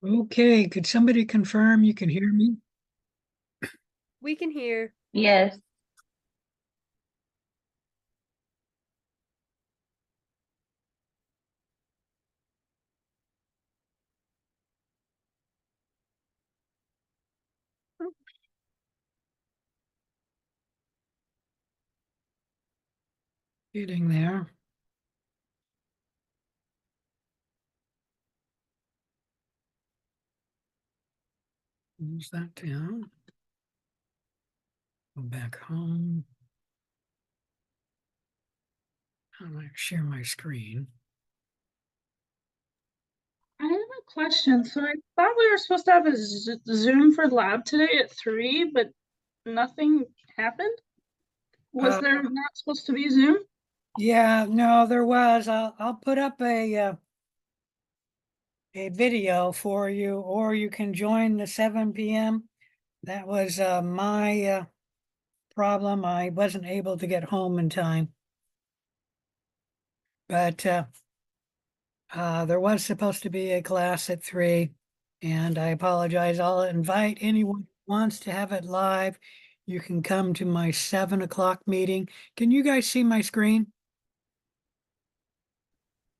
Okay, could somebody confirm you can hear me? We can hear. Yes. Getting there. Close that down. Go back home. How do I share my screen? I have a question. So I thought we were supposed to have a Zoom for lab today at 3, but nothing happened. Was Uh, there not supposed to be Zoom? Yeah, no, there was. I'll put up a video for you, or you can join the 7 p.m. That was my problem. I wasn't able to get home in time. But there was supposed to be a class at 3, and I apologize. I'll invite anyone who wants to have it live. You can come to my 7 o'clock meeting. Can you guys see my screen?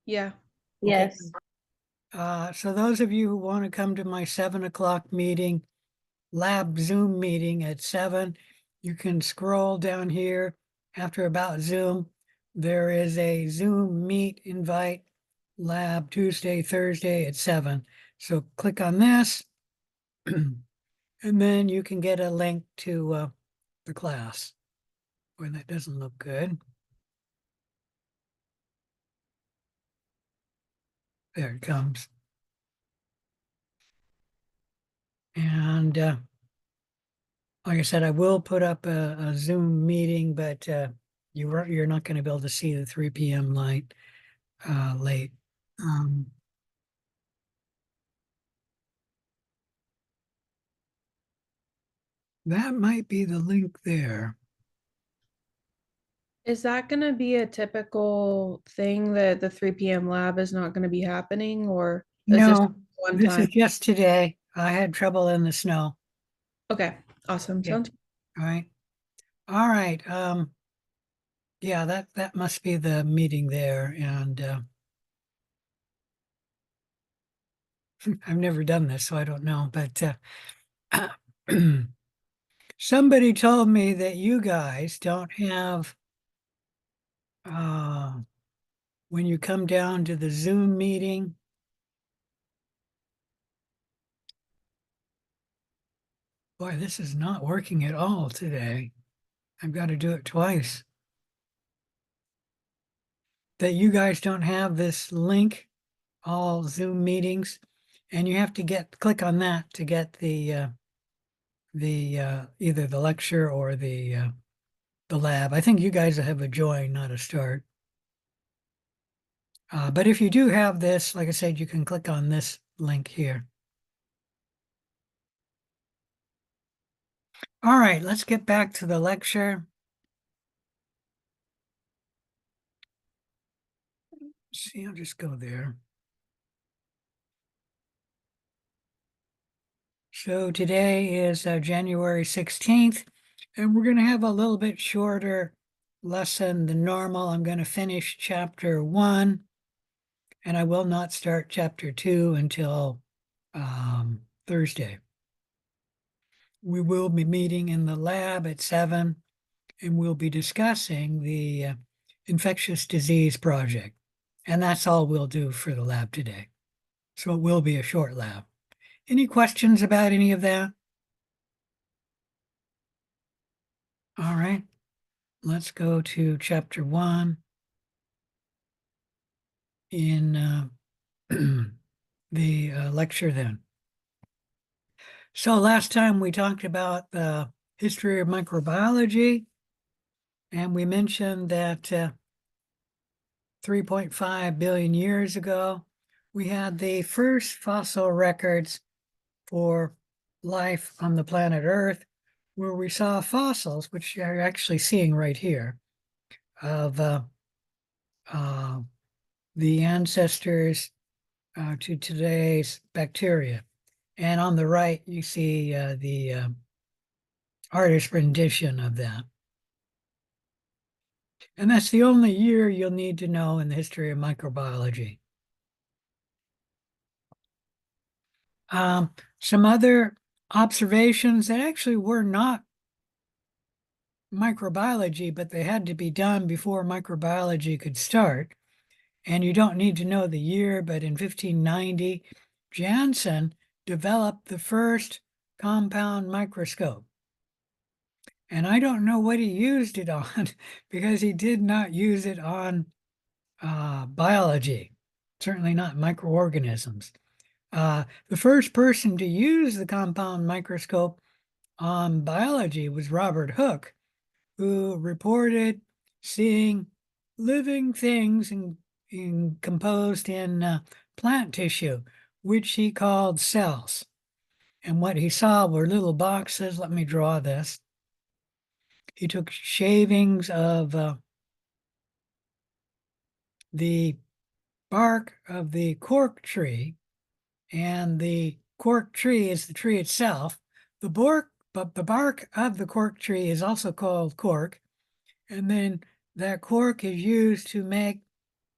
Yeah. Okay. Yes. So those of you who want to come to my 7 o'clock meeting, lab Zoom meeting at 7, you can scroll down here after about Zoom. There is a Zoom meet invite lab Tuesday, Thursday at 7. So click on this and then you can get a link to the class. Boy, that doesn't look good. There it comes. And like I said, I will put up a Zoom meeting, but you're not going to be able to see the 3 p.m. light late. That might be the link there. Is that going to be a typical thing that the 3 p.m. lab is not going to be happening, or is this No, one this is time? just today. I had trouble in the snow. Okay, awesome. Yeah. Sounds All right. All right. Yeah, that must be the meeting there. And I've never done this, so I don't know. But somebody told me that you guys don't have when you come down to the Zoom meeting. Boy, this is not working at all today. I've got to do it twice. That you guys don't have this link, all Zoom meetings, and you have to click on that to get the either the lecture or the lab. I think you guys have a join, not a start. But if you do have this, like I said, you can click on this link here. All right, let's get back to the lecture. See, I'll just go there. So today is January 16th, and we're going to have a little bit shorter lesson than normal. I'm going to finish chapter 1, and I will not start chapter 2 until Thursday. We will be meeting in the lab at 7, and we'll be discussing the infectious disease project. And that's all we'll do for the lab today. So it will be a short lab. Any questions about any of that? All right, let's go to chapter 1 in the lecture then. So last time we talked about the history of microbiology, and we mentioned that 3.5 billion years ago, we had the first fossil records for life on the planet Earth, where we saw fossils, which you're actually seeing right here, of the ancestors to today's bacteria. And on the right, you see the artist rendition of that. And that's the only year you'll need to know in the history of microbiology. Some other observations that actually were not microbiology, but they had to be done before microbiology could start. And you don't need to know the year, but in 1590, Janssen developed the first compound microscope. And I don't know what he used it on because he did not use it on biology, certainly not microorganisms. The first person to use the compound microscope on biology was Robert Hooke, who reported seeing living things composed in plant tissue, which he called cells. And what he saw were little boxes. Let me draw this. He took shavings of the bark of the cork tree, and the cork tree is the tree itself. The bark of the cork tree is also called cork, and then that cork is used to make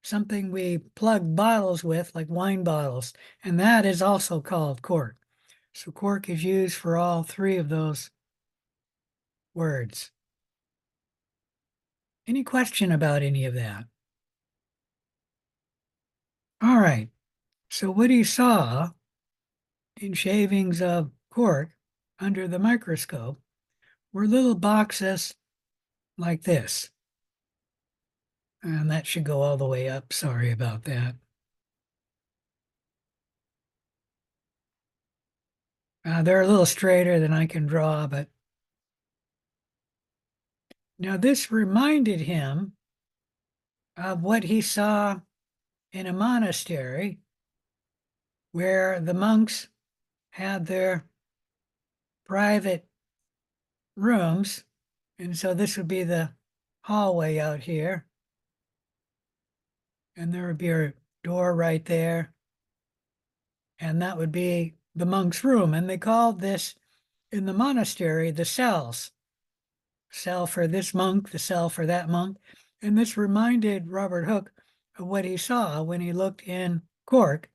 something we plug bottles with, like wine bottles, and that is also called cork. So cork is used for all three of those words. Any question about any of that? All right, so what he saw in shavings of cork under the microscope were little boxes like this. And that should go all the way up. Sorry about that. They're a little straighter than I can draw, but now this reminded him of what he saw in a monastery where the monks had their private rooms. And so this would be the hallway out here. And there would be a door right there. And that would be the monk's room. And they called this in the monastery the cells. Cell for this monk, the cell for that monk. And this reminded Robert Hooke of what he saw when he looked in cork.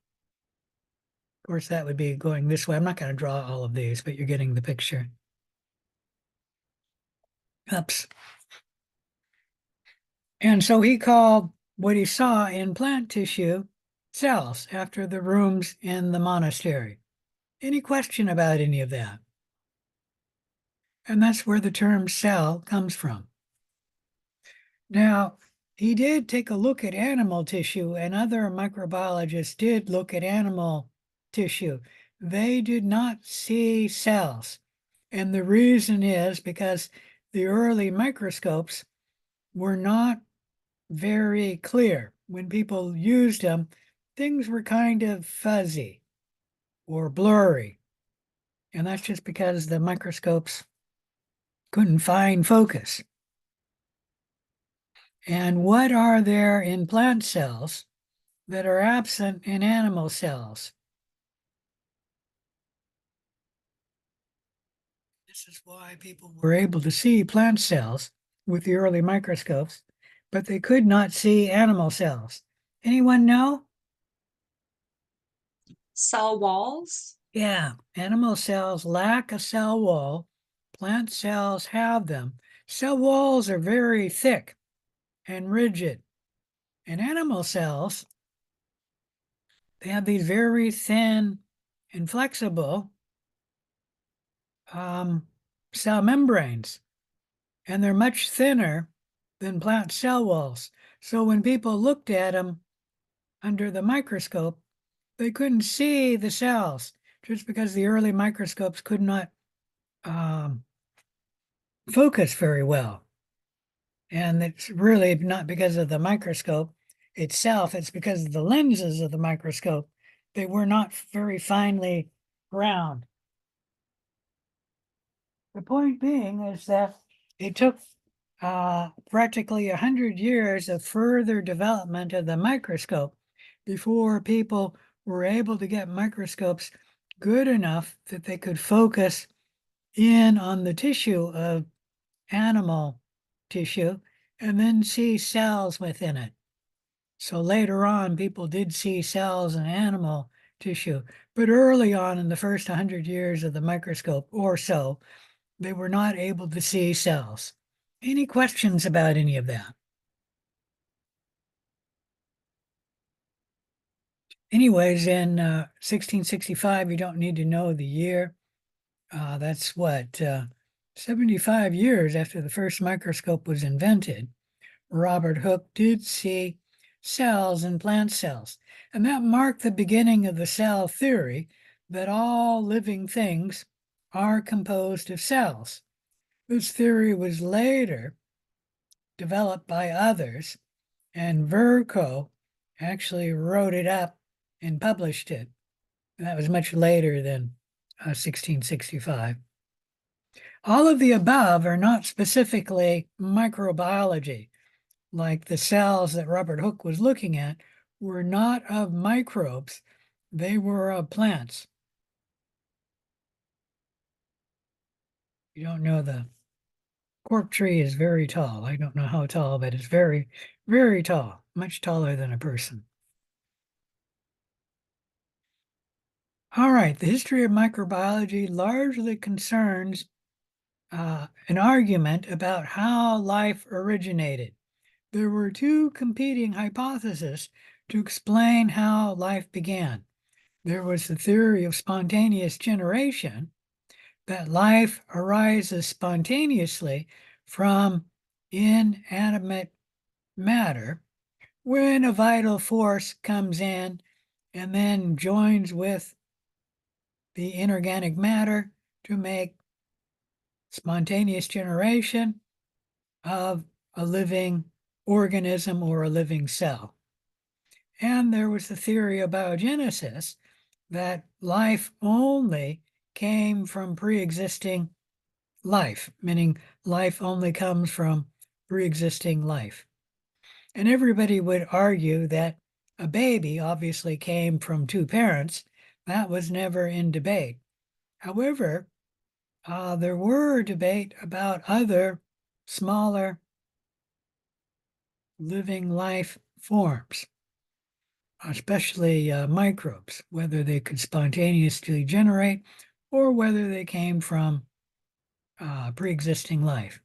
Of course, that would be going this way. I'm not going to draw all of these, but you're getting the picture. Oops. And so he called what he saw in plant tissue cells after the rooms in the monastery. Any question about any of that? And that's where the term cell comes from. Now, he did take a look at animal tissue, and other microbiologists did look at animal tissue. They did not see cells. And the reason is because the early microscopes were not very clear. When people used them, things were kind of fuzzy or blurry. And that's just because the microscopes couldn't find focus. And what are there in plant cells that are absent in animal cells? This is why people were able to see plant cells with the early microscopes, but they could not see animal cells. Anyone know? Cell walls? Yeah, animal cells lack a cell wall. Plant cells have them. Cell walls are very thick and rigid. And animal cells, they have these very thin and flexible cell membranes, and they're much thinner than plant cell walls. So when people looked at them under the microscope, they couldn't see the cells just because the early microscopes could not focus very well. And it's really not because of the microscope itself, it's because of the lenses of the microscope. They were not very finely ground. The point being is that it took practically 100 years of further development of the microscope before people were able to get microscopes good enough that they could focus in on the tissue of animal tissue and then see cells within it. So later on, people did see cells in animal tissue, but early on in the first 100 years of the microscope or so, they were not able to see cells. Any questions about any of that? Anyways, in 1665, you don't need to know the year. That's what, 75 years after the first microscope was invented. Robert Hooke did see cells in plant cells, and that marked the beginning of the cell theory that all living things are composed of cells. This theory was later developed by others, and Virchow actually wrote it up and published it. And that was much later than 1665. All of the above are not specifically microbiology, like the cells that Robert Hooke was looking at were not of microbes, they were of plants. You don't know, the cork tree is very tall. I don't know how tall, but it's very, very tall, much taller than a person. All right, the history of microbiology largely concerns an argument about how life originated. There were two competing hypotheses to explain how life began. There was the theory of spontaneous generation, that life arises spontaneously from inanimate matter when a vital force comes in and then joins with the inorganic matter to make spontaneous generation of a living organism or a living cell. And there was the theory of biogenesis, that life only came from pre-existing life, meaning life only comes from pre-existing life. And everybody would argue that a baby obviously came from two parents. That was never in debate. However, there were debate about other smaller living life forms, especially microbes, whether they could spontaneously generate or whether they came from pre-existing life.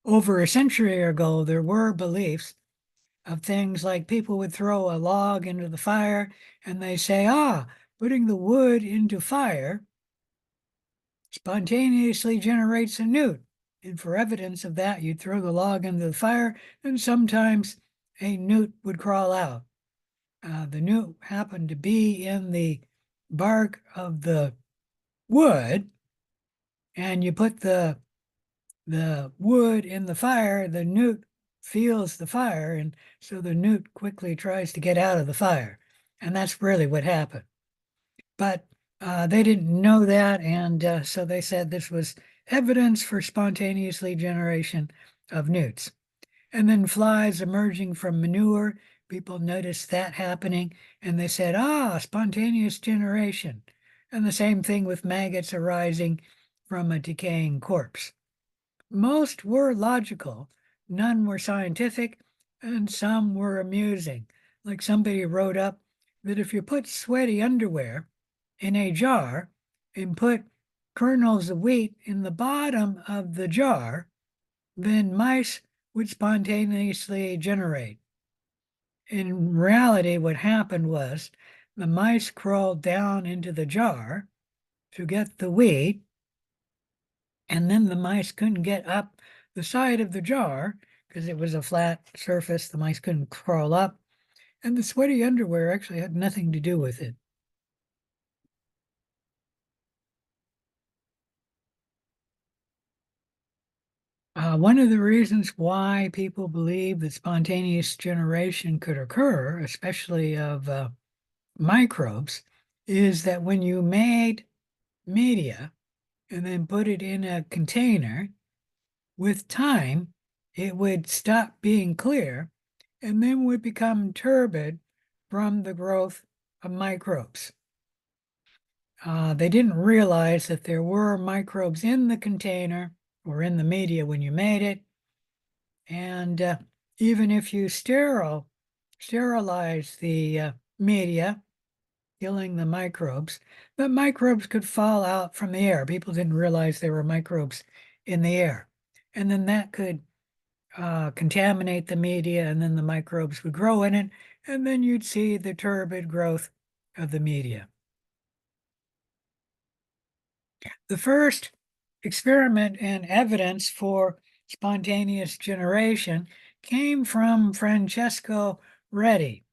Over a century ago, there were beliefs of things like people would throw a log into the fire and they say, putting the wood into fire spontaneously generates a newt. And for evidence of that, you'd throw the log into the fire and sometimes a newt would crawl out. The newt happened to be in the bark of the wood, and you put the wood in the fire, the newt feels the fire, and so the newt quickly tries to get out of the fire. And that's really what happened. But they didn't know that, and so they said this was evidence for spontaneously generation of newts. And then flies emerging from manure, people noticed that happening, and they said, spontaneous generation. And the same thing with maggots arising from a decaying corpse. Most were logical, none were scientific, and some were amusing. Like somebody wrote up that if you put sweaty underwear in a jar and put kernels of wheat in the bottom of the jar, then mice would spontaneously generate. In reality, what happened was the mice crawled down into the jar to get the wheat, and then the mice couldn't get up the side of the jar because it was a flat surface. The mice couldn't crawl up, and the sweaty underwear actually had nothing to do with it. One of the reasons why people believe that spontaneous generation could occur, especially of microbes, is that when you made media and then put it in a container, with time, it would stop being clear and then would become turbid from the growth of microbes. They didn't realize that there were microbes in the container or in the media when you made it. And even if you sterilize the media, killing the microbes could fall out from the air. People didn't realize there were microbes in the air. And then that could contaminate the media, and then the microbes would grow in it, and then you'd see the turbid growth of the media. The first experiment and evidence for spontaneous generation came from Francesco Redi,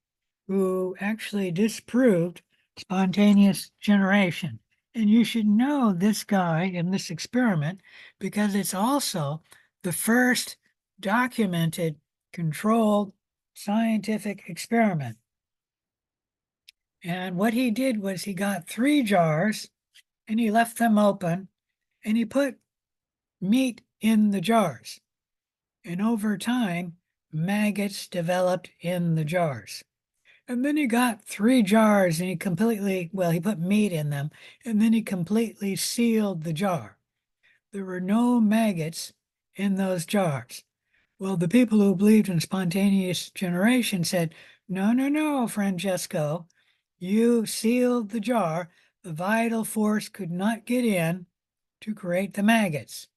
who actually disproved spontaneous generation. And you should know this guy in this experiment because it's also the first documented controlled scientific experiment. And what he did was he got 3 jars and he left them open and he put meat in the jars. And over time, maggots developed in the jars. And then he got 3 jars and he put meat in them, and then he completely sealed the jar. There were no maggots in those jars. Well, the people who believed in spontaneous generation said, no, no, no, Francesco, you sealed the jar. The vital force could not get in to create the maggots.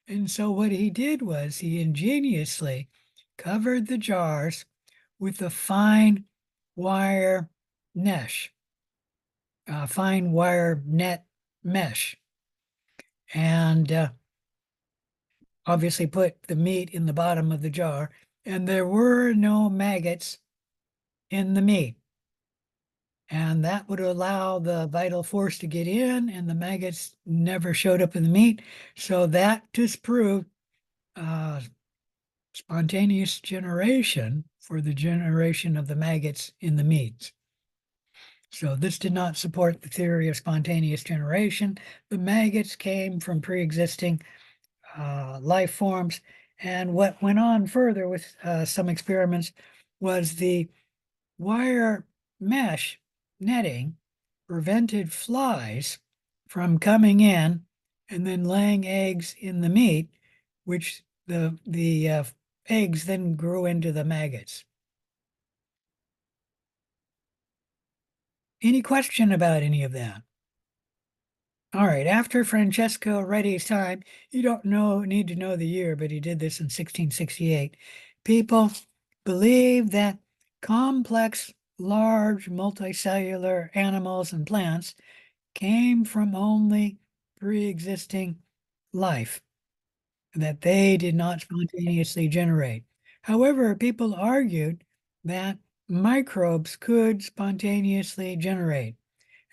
And so what he did was he ingeniously covered the jars with a fine wire mesh, fine wire net mesh, and obviously put the meat in the bottom of the jar, and there were no maggots in the meat. And that would allow the vital force to get in, and the maggots never showed up in the meat. So that disproved spontaneous generation for the generation of the maggots in the meats. So this did not support the theory of spontaneous generation. The maggots came from pre-existing life forms. And what went on further with some experiments was the wire mesh netting prevented flies from coming in and then laying eggs in the meat, which the eggs then grew into the maggots. Any question about any of that? All right, after Francesco Redi's time, you don't need to know the year, but he did this in 1668. People believed that complex, large, multicellular animals and plants came from only pre-existing life, that they did not spontaneously generate. However, people argued that microbes could spontaneously generate,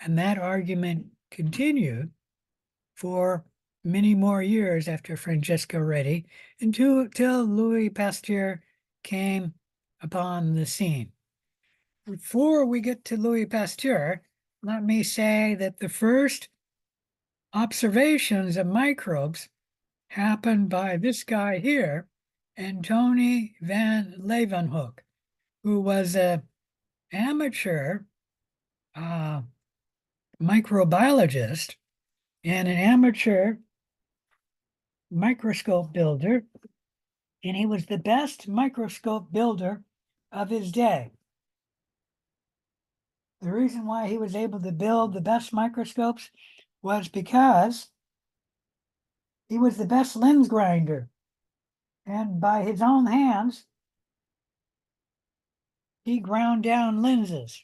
and that argument continued for many more years after Francesco Redi until Louis Pasteur came upon the scene. Before we get to Louis Pasteur, let me say that the first observations of microbes happened by this guy here, Antony van Leeuwenhoek, who was an amateur microbiologist and an amateur microscope builder, and he was the best microscope builder of his day. The reason why he was able to build the best microscopes was because he was the best lens grinder. And by his own hands, he ground down lenses.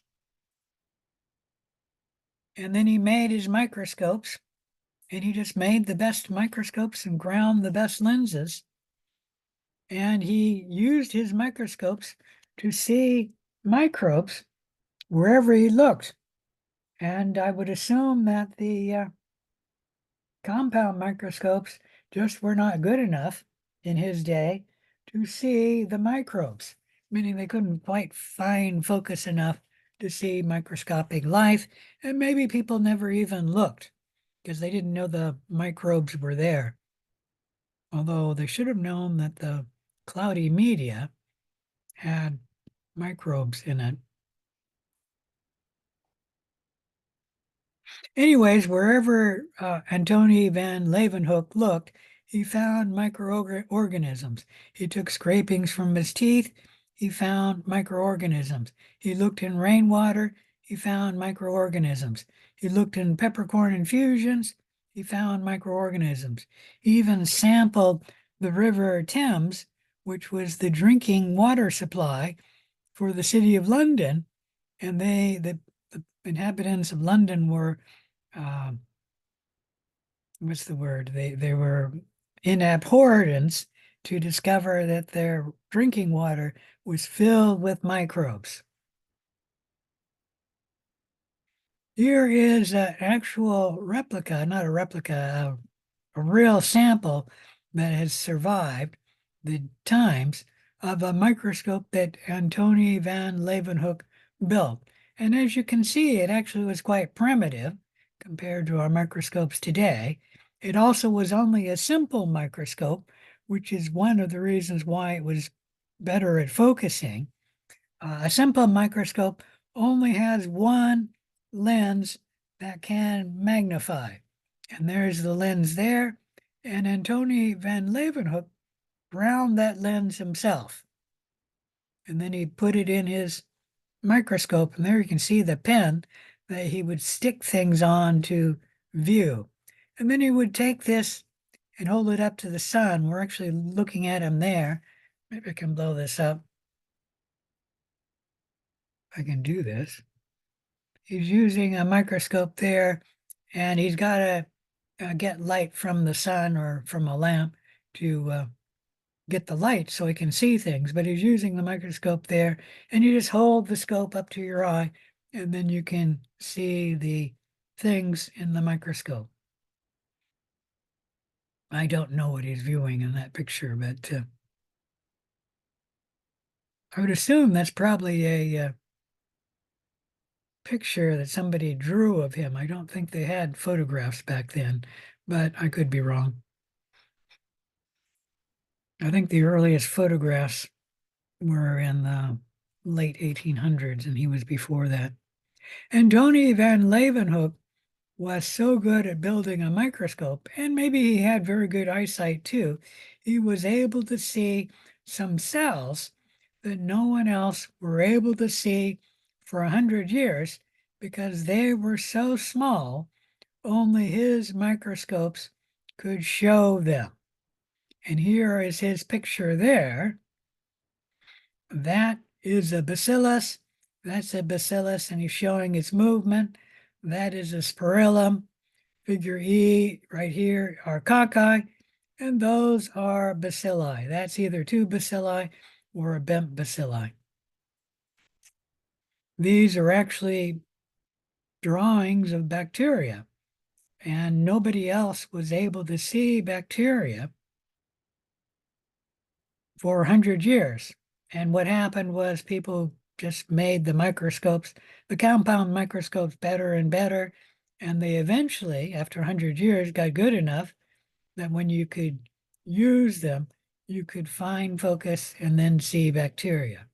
And then he made his microscopes, and he just made the best microscopes and ground the best lenses. And he used his microscopes to see microbes wherever he looked. And I would assume that the compound microscopes just were not good enough in his day to see the microbes, meaning they couldn't quite fine focus enough to see microscopic life. And maybe people never even looked because they didn't know the microbes were there. Although they should have known that the cloudy media had microbes in it. Anyways, wherever Antony van Leeuwenhoek looked, he found microorganisms. He took scrapings from his teeth. He found microorganisms. He looked in rainwater. He found microorganisms. He looked in peppercorn infusions. He found microorganisms. He even sampled the River Thames, which was the drinking water supply for the city of London. And the inhabitants of London were what's the word? They were in abhorrence to discover that their drinking water was filled with microbes. Here is an actual replica, not a replica, a real sample that has survived the times of a microscope that Antony van Leeuwenhoek built. And as you can see, it actually was quite primitive compared to our microscopes today. It also was only a simple microscope, which is one of the reasons why it was better at focusing. A simple microscope only has one lens that can magnify. And there's the lens there. And Antony van Leeuwenhoek ground that lens himself. And then he put it in his microscope. And there you can see the pen that he would stick things on to view. And then he would take this and hold it up to the sun. We're actually looking at him there. Maybe I can blow this up. I can do this. He's using a microscope there, and he's got to get light from the sun or from a lamp to get the light so he can see things. But he's using the microscope there, and you just hold the scope up to your eye, and then you can see the things in the microscope. I don't know what he's viewing in that picture, but I would assume that's probably a picture that somebody drew of him. I don't think they had photographs back then, but I could be wrong. I think the earliest photographs were in the late 1800s, and he was before that. Antony van Leeuwenhoek was so good at building a microscope, and maybe he had very good eyesight too, he was able to see some cells that no one else were able to see for 100 years because they were so small, only his microscopes could show them. And here is his picture there. That is a bacillus. That's a bacillus, and he's showing its movement. That is a sporillum. Figure E right here are cocci, and those are bacilli. That's either two bacilli or a bent bacilli. These are actually drawings of bacteria, and nobody else was able to see bacteria for 100 years. And what happened was people just made the microscopes, the compound microscopes, better and better. And they eventually, after 100 years, got good enough that when you could use them, you could find focus and then see bacteria.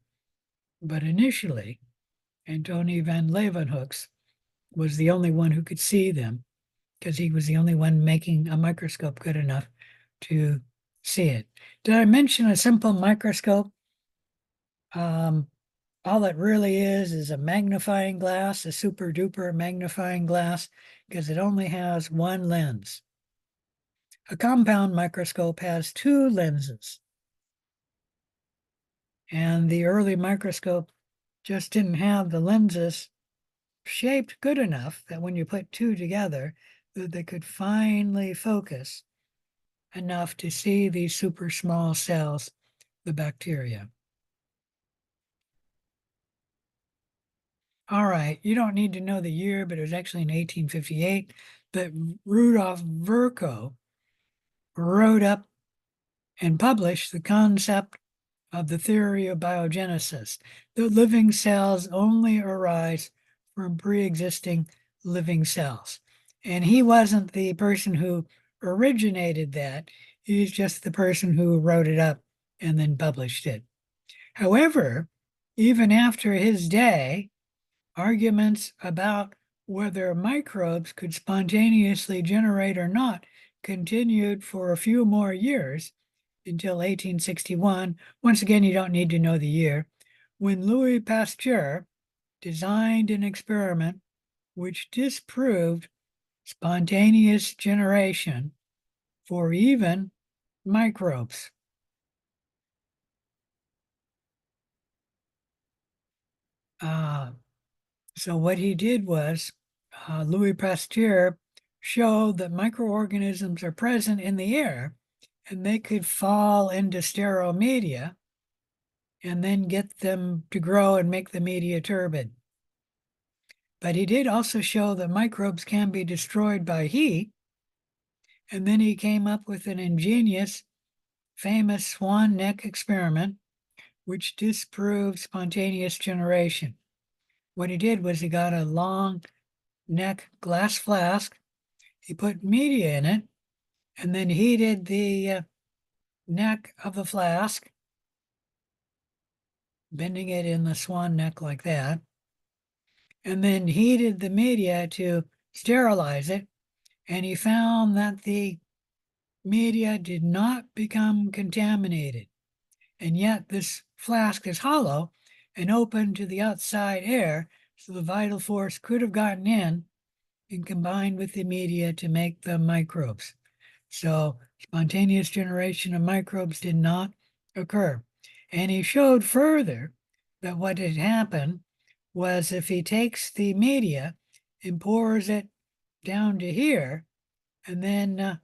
But initially, Antony van Leeuwenhoek was the only one who could see them because he was the only one making a microscope good enough to see it. Did I mention a simple microscope? All it really is a magnifying glass, a super duper magnifying glass, because it only has one lens. A compound microscope has two lenses. And the early microscope just didn't have the lenses shaped good enough that when you put two together, that they could finally focus enough to see these super small cells, the bacteria. All right, you don't need to know the year, but it was actually in 1858 that Rudolf Virchow wrote up and published the concept of the theory of biogenesis, that living cells only arise from pre-existing living cells. And he wasn't the person who originated that. He's just the person who wrote it up and then published it. However, even after his day, arguments about whether microbes could spontaneously generate or not continued for a few more years until 1861. Once again, you don't need to know the year, when Louis Pasteur designed an experiment which disproved spontaneous generation for even microbes. So what he did was, Louis Pasteur showed that microorganisms are present in the air and they could fall into sterile media and then get them to grow and make the media turbid. But he did also show that microbes can be destroyed by heat. And then he came up with an ingenious, famous swan neck experiment, which disproved spontaneous generation. What he did was he got a long neck glass flask, he put media in it, and then heated the neck of the flask, bending it in the swan neck like that, and then heated the media to sterilize it. And he found that the media did not become contaminated. And yet this flask is hollow and open to the outside air, so the vital force could have gotten in and combined with the media to make the microbes. So spontaneous generation of microbes did not occur. And he showed further that what had happened was if he takes the media and pours it down to here, and then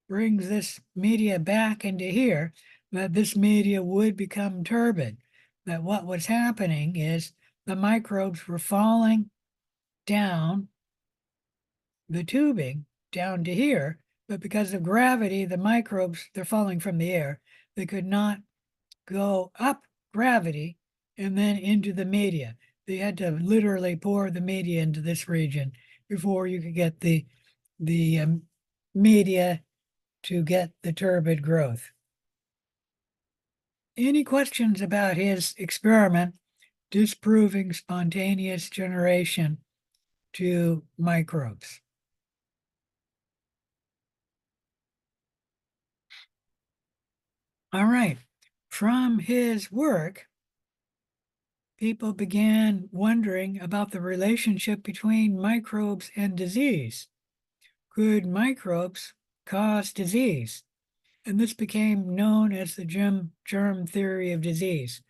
brings this media back into here, that this media would become turbid. That what was happening is the microbes were falling down the tubing down to here, but because of gravity, the microbes, they're falling from the air. They could not go up gravity and then into the media. They had to literally pour the media into this region before you could get the media to get the turbid growth. Any questions about his experiment disproving spontaneous generation to microbes? All right. From his work, people began wondering about the relationship between microbes and disease. Could microbes cause disease? And this became known as the germ theory of disease.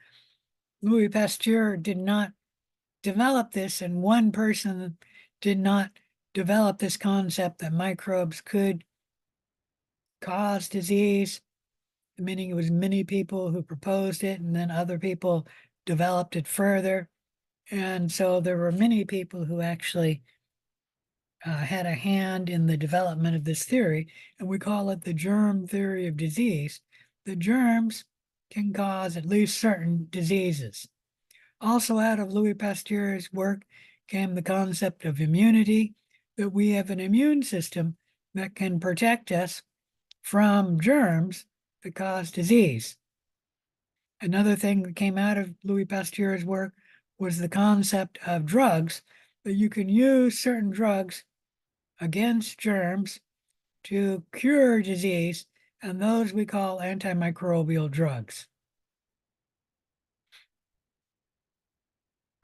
Louis Pasteur did not develop this, and one person did not develop this concept that microbes could cause disease, meaning it was many people who proposed it, and then other people developed it further. And so there were many people who actually had a hand in the development of this theory, and we call it the germ theory of disease. The germs can cause at least certain diseases. Also out of Louis Pasteur's work came the concept of immunity, that we have an immune system that can protect us from germs that cause disease. Another thing that came out of Louis Pasteur's work was the concept of drugs, that you can use certain drugs against germs to cure disease, and those we call antimicrobial drugs.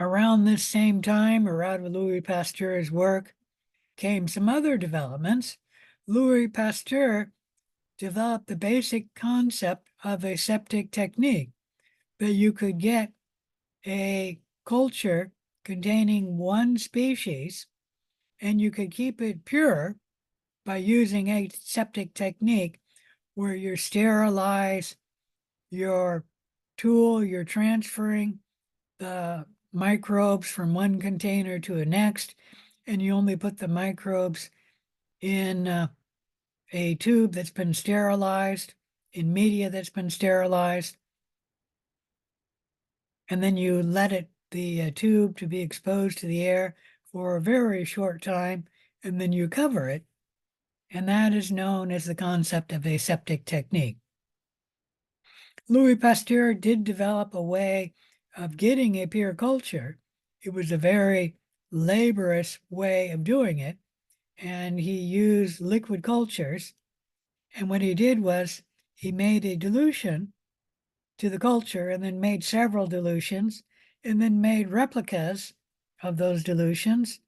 Around this same time, or out of Louis Pasteur's work, came some other developments. Louis Pasteur developed the basic concept of aseptic technique, that you could get a culture containing one species and you could keep it pure by using a aseptic technique where you sterilize your tool, you're transferring the microbes from one container to the next, and you only put the microbes in a tube that's been sterilized, in media that's been sterilized, and then you let the tube to be exposed to the air for a very short time, and then you cover it. And that is known as the concept of aseptic technique. Louis Pasteur did develop a way of getting a pure culture. It was a very laborious way of doing it. And he used liquid cultures. And what he did was he made a dilution to the culture and then made several dilutions and then made replicas of those dilutions.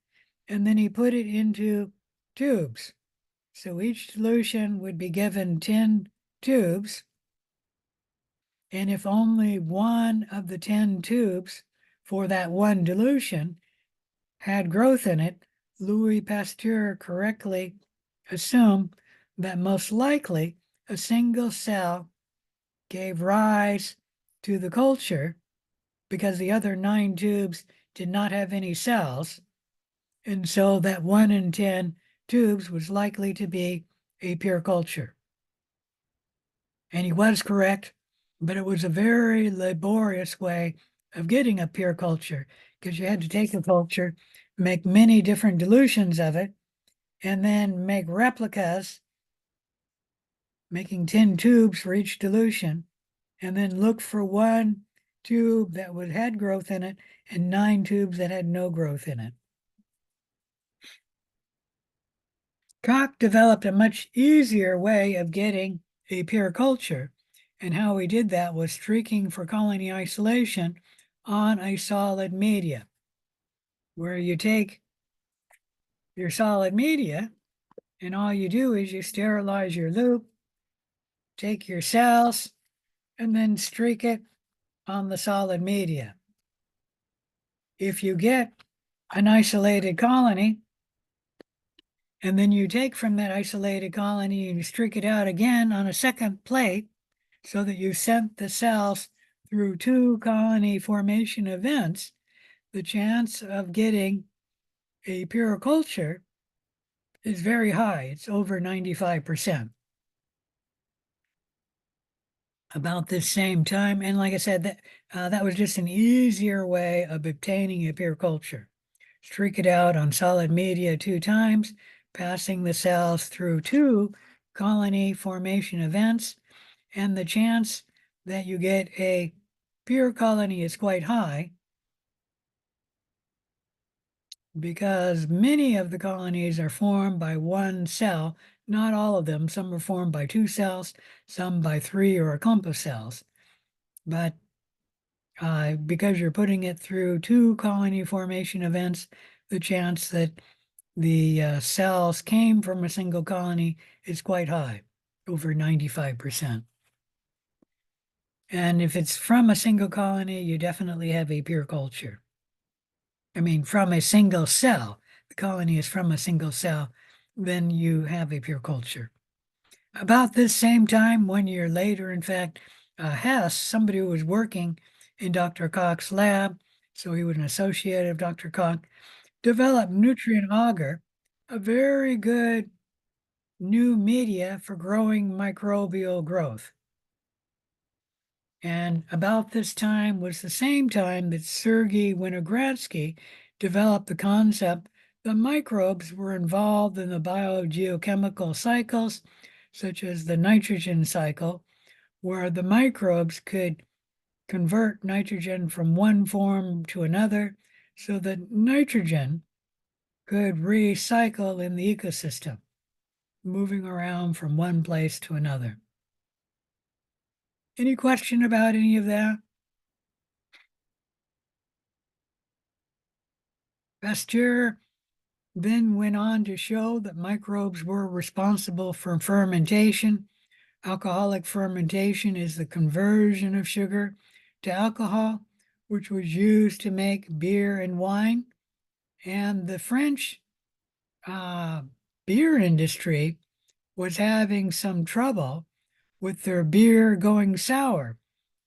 And then he put it into tubes. So each dilution would be given 10 tubes. And if only one of the 10 tubes for that one dilution had growth in it, Louis Pasteur correctly assumed that most likely a single cell gave rise to the culture because the other 9 tubes did not have any cells. And so that 1 in 10 tubes was likely to be a pure culture. And he was correct, but it was a very laborious way of getting a pure culture because you had to take a culture, make many different dilutions of it, and then make replicas, making 10 tubes for each dilution, and then look for one tube that had growth in it and 9 tubes that had no growth in it. Koch developed a much easier way of getting a pure culture, and how he did that was streaking for colony isolation on a solid media, where you take your solid media and all you do is you sterilize your loop, take your cells, and then streak it on the solid media. If you get an isolated colony, and then you take from that isolated colony and you streak it out again on a second plate so that you sent the cells through 2 colony formation events, the chance of getting a pure culture is very high. It's over 95%. About this same time, and like I said, that was just an easier way of obtaining a pure culture. Streak it out on solid media 2 times, passing the cells through 2 colony formation events, and the chance that you get a pure colony is quite high because many of the colonies are formed by 1 cell, not all of them. Some are formed by 2 cells, some by 3 or a clump of cells. But because you're putting it through 2 colony formation events, the chance that the cells came from a single colony is quite high, over 95%. And if it's from a single colony, you definitely have a pure culture. I mean, from a single cell, the colony is from a single cell, then you have a pure culture. About this same time, 1 year later, in fact, Hess, somebody who was working in Dr. Koch's lab, so he was an associate of Dr. Koch, developed nutrient agar, a very good new media for growing microbial growth. And about this time was the same time that Sergei Winogradsky developed the concept that microbes were involved in the biogeochemical cycles, such as the nitrogen cycle, where the microbes could convert nitrogen from one form to another so that nitrogen could recycle in the ecosystem, moving around from one place to another. Any question about any of that? Pasteur then went on to show that microbes were responsible for fermentation. Alcoholic fermentation is the conversion of sugar to alcohol, which was used to make beer and wine. And the French beer industry was having some trouble with their beer going sour.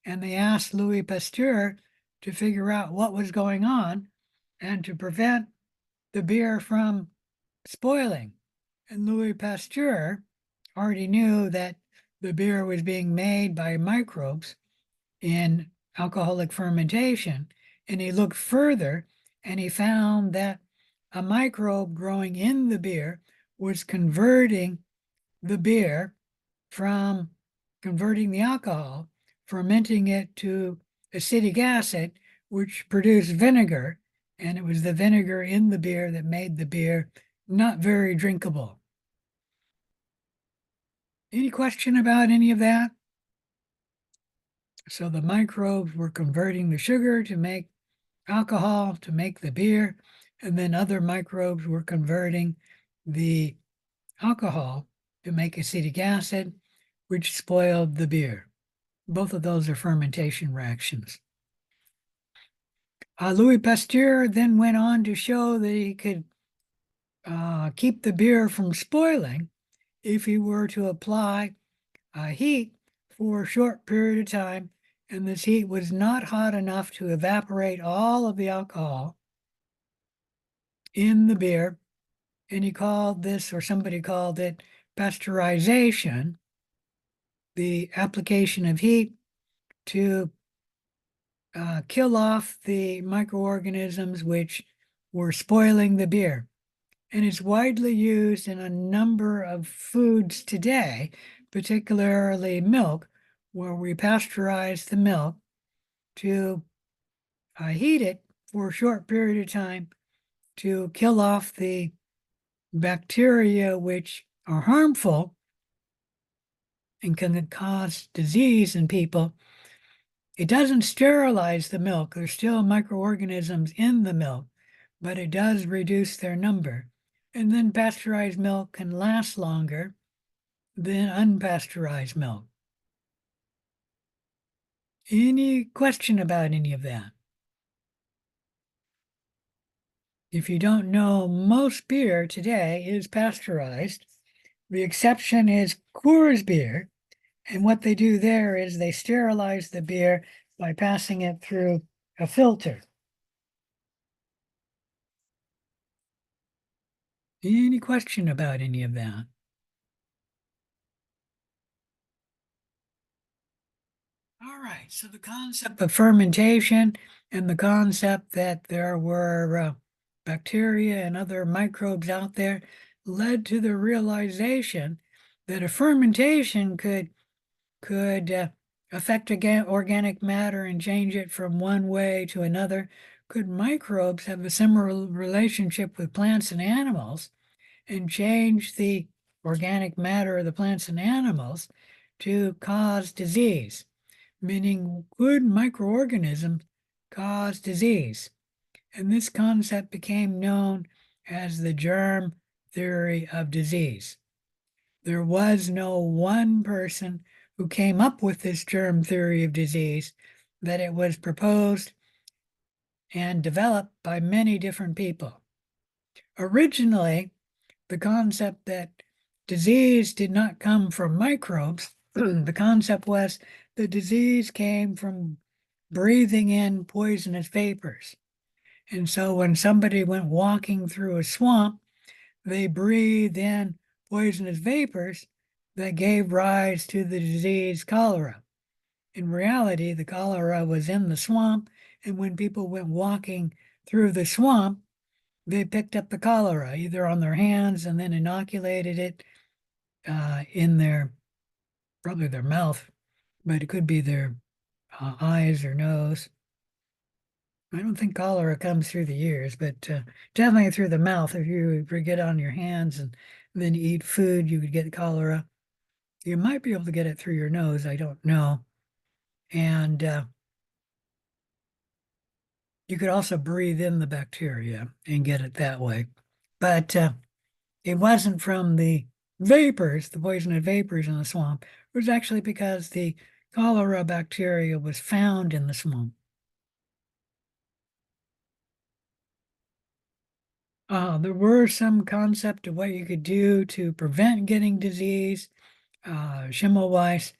And they asked Louis Pasteur to figure out what was going on and to prevent the beer from spoiling. And Louis Pasteur already knew that the beer was being made by microbes in alcoholic fermentation. And he looked further and he found that a microbe growing in the beer was converting the beer from converting the alcohol, fermenting it to acetic acid, which produced vinegar. and it was the vinegar in the beer that made the beer not very drinkable. Any question about any of that? So the microbes were converting the sugar to make alcohol, to make the beer, and then other microbes were converting the alcohol to make acetic acid, which spoiled the beer. Both of those are fermentation reactions. Louis Pasteur then went on to show that he could keep the beer from spoiling if he were to apply heat for a short period of time, and this heat was not hot enough to evaporate all of the alcohol in the beer. And he called this, or somebody called it, pasteurization, the application of heat to kill off the microorganisms which were spoiling the beer. And it's widely used in a number of foods today, particularly milk, where we pasteurize the milk to heat it for a short period of time to kill off the bacteria which are harmful and can cause disease in people. It doesn't sterilize the milk. There's still microorganisms in the milk, but it does reduce their number. And then pasteurized milk can last longer than unpasteurized milk. Any question about any of that? If you don't know, most beer today is pasteurized. The exception is Coors beer. And what they do there is they sterilize the beer by passing it through a filter. Any question about any of that? All right, so the concept of fermentation and the concept that there were bacteria and other microbes out there led to the realization that a fermentation could affect organic matter and change it from one way to another. Could microbes have a similar relationship with plants and animals and change the organic matter of the plants and animals to cause disease? Meaning, could microorganisms cause disease? And this concept became known as the germ theory of disease. There was no one person who came up with this germ theory of disease, that it was proposed and developed by many different people. Originally, the concept that disease did not come from microbes, the concept was the disease came from breathing in poisonous vapors. And so when somebody went walking through a swamp, they breathed in poisonous vapors that gave rise to the disease cholera. In reality, the cholera was in the swamp, and when people went walking through the swamp, they picked up the cholera either on their hands and then inoculated it in probably their mouth, but it could be their eyes or nose. I don't think cholera comes through the ears, but definitely through the mouth. If you get on your hands and then eat food, you could get cholera. You might be able to get it through your nose. I don't know. And you could also breathe in the bacteria and get it that way. But it wasn't from the vapors, the poisonous vapors in the swamp. It was actually because the cholera bacteria was found in the swamp. There were some concept of what you could do to prevent getting disease. Schimmelweiss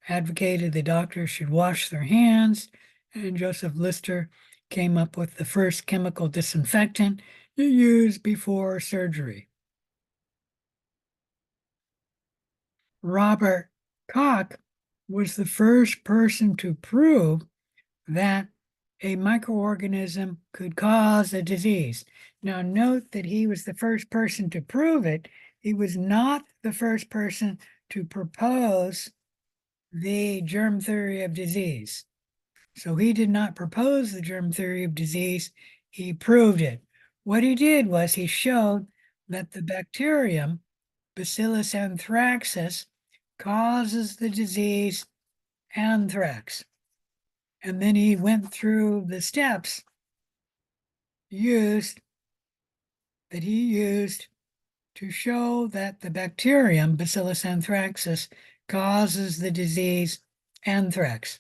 advocated the doctors should wash their hands, and Joseph Lister came up with the first chemical disinfectant you use before surgery. Robert Koch was the first person to prove that a microorganism could cause a disease. Now, note that he was the first person to prove it. He was not the first person to propose the germ theory of disease. So he did not propose the germ theory of disease. he proved it. What he did was he showed that the bacterium, Bacillus anthracis, causes the disease anthrax. And then he went through the steps used to show that the bacterium, Bacillus anthracis, causes the disease anthrax.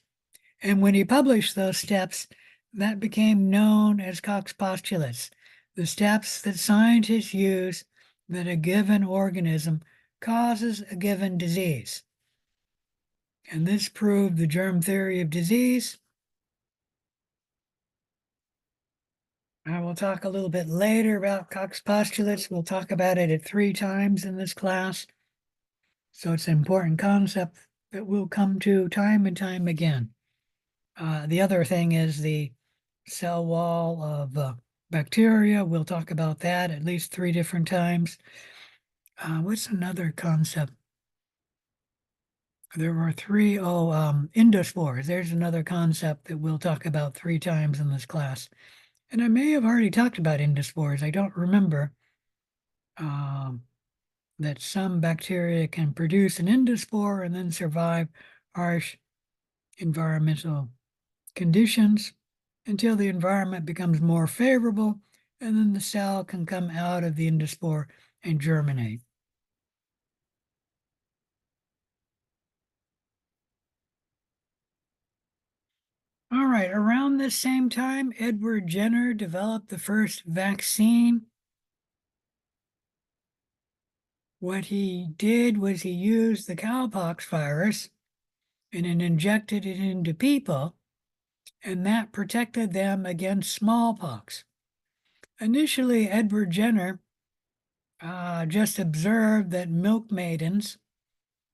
And when he published those steps, that became known as Koch's postulates, the steps that scientists use that a given organism causes a given disease. And this proved the germ theory of disease. I will talk a little bit later about Koch's postulates. We'll talk about it at 3 times in this class. So it's an important concept that we'll come to time and time again. The other thing is the cell wall of bacteria. We'll talk about that at least 3 different times. What's another concept? There were 3, endospores. There's another concept that we'll talk about 3 times in this class. And I may have already talked about endospores. I don't remember that some bacteria can produce an endospore and then survive harsh environmental conditions until the environment becomes more favorable, and then the cell can come out of the endospore and germinate. All right, around this same time, Edward Jenner developed the first vaccine. What he did was he used the cowpox virus and then injected it into people, and that protected them against smallpox. Initially, Edward Jenner just observed that milk maidens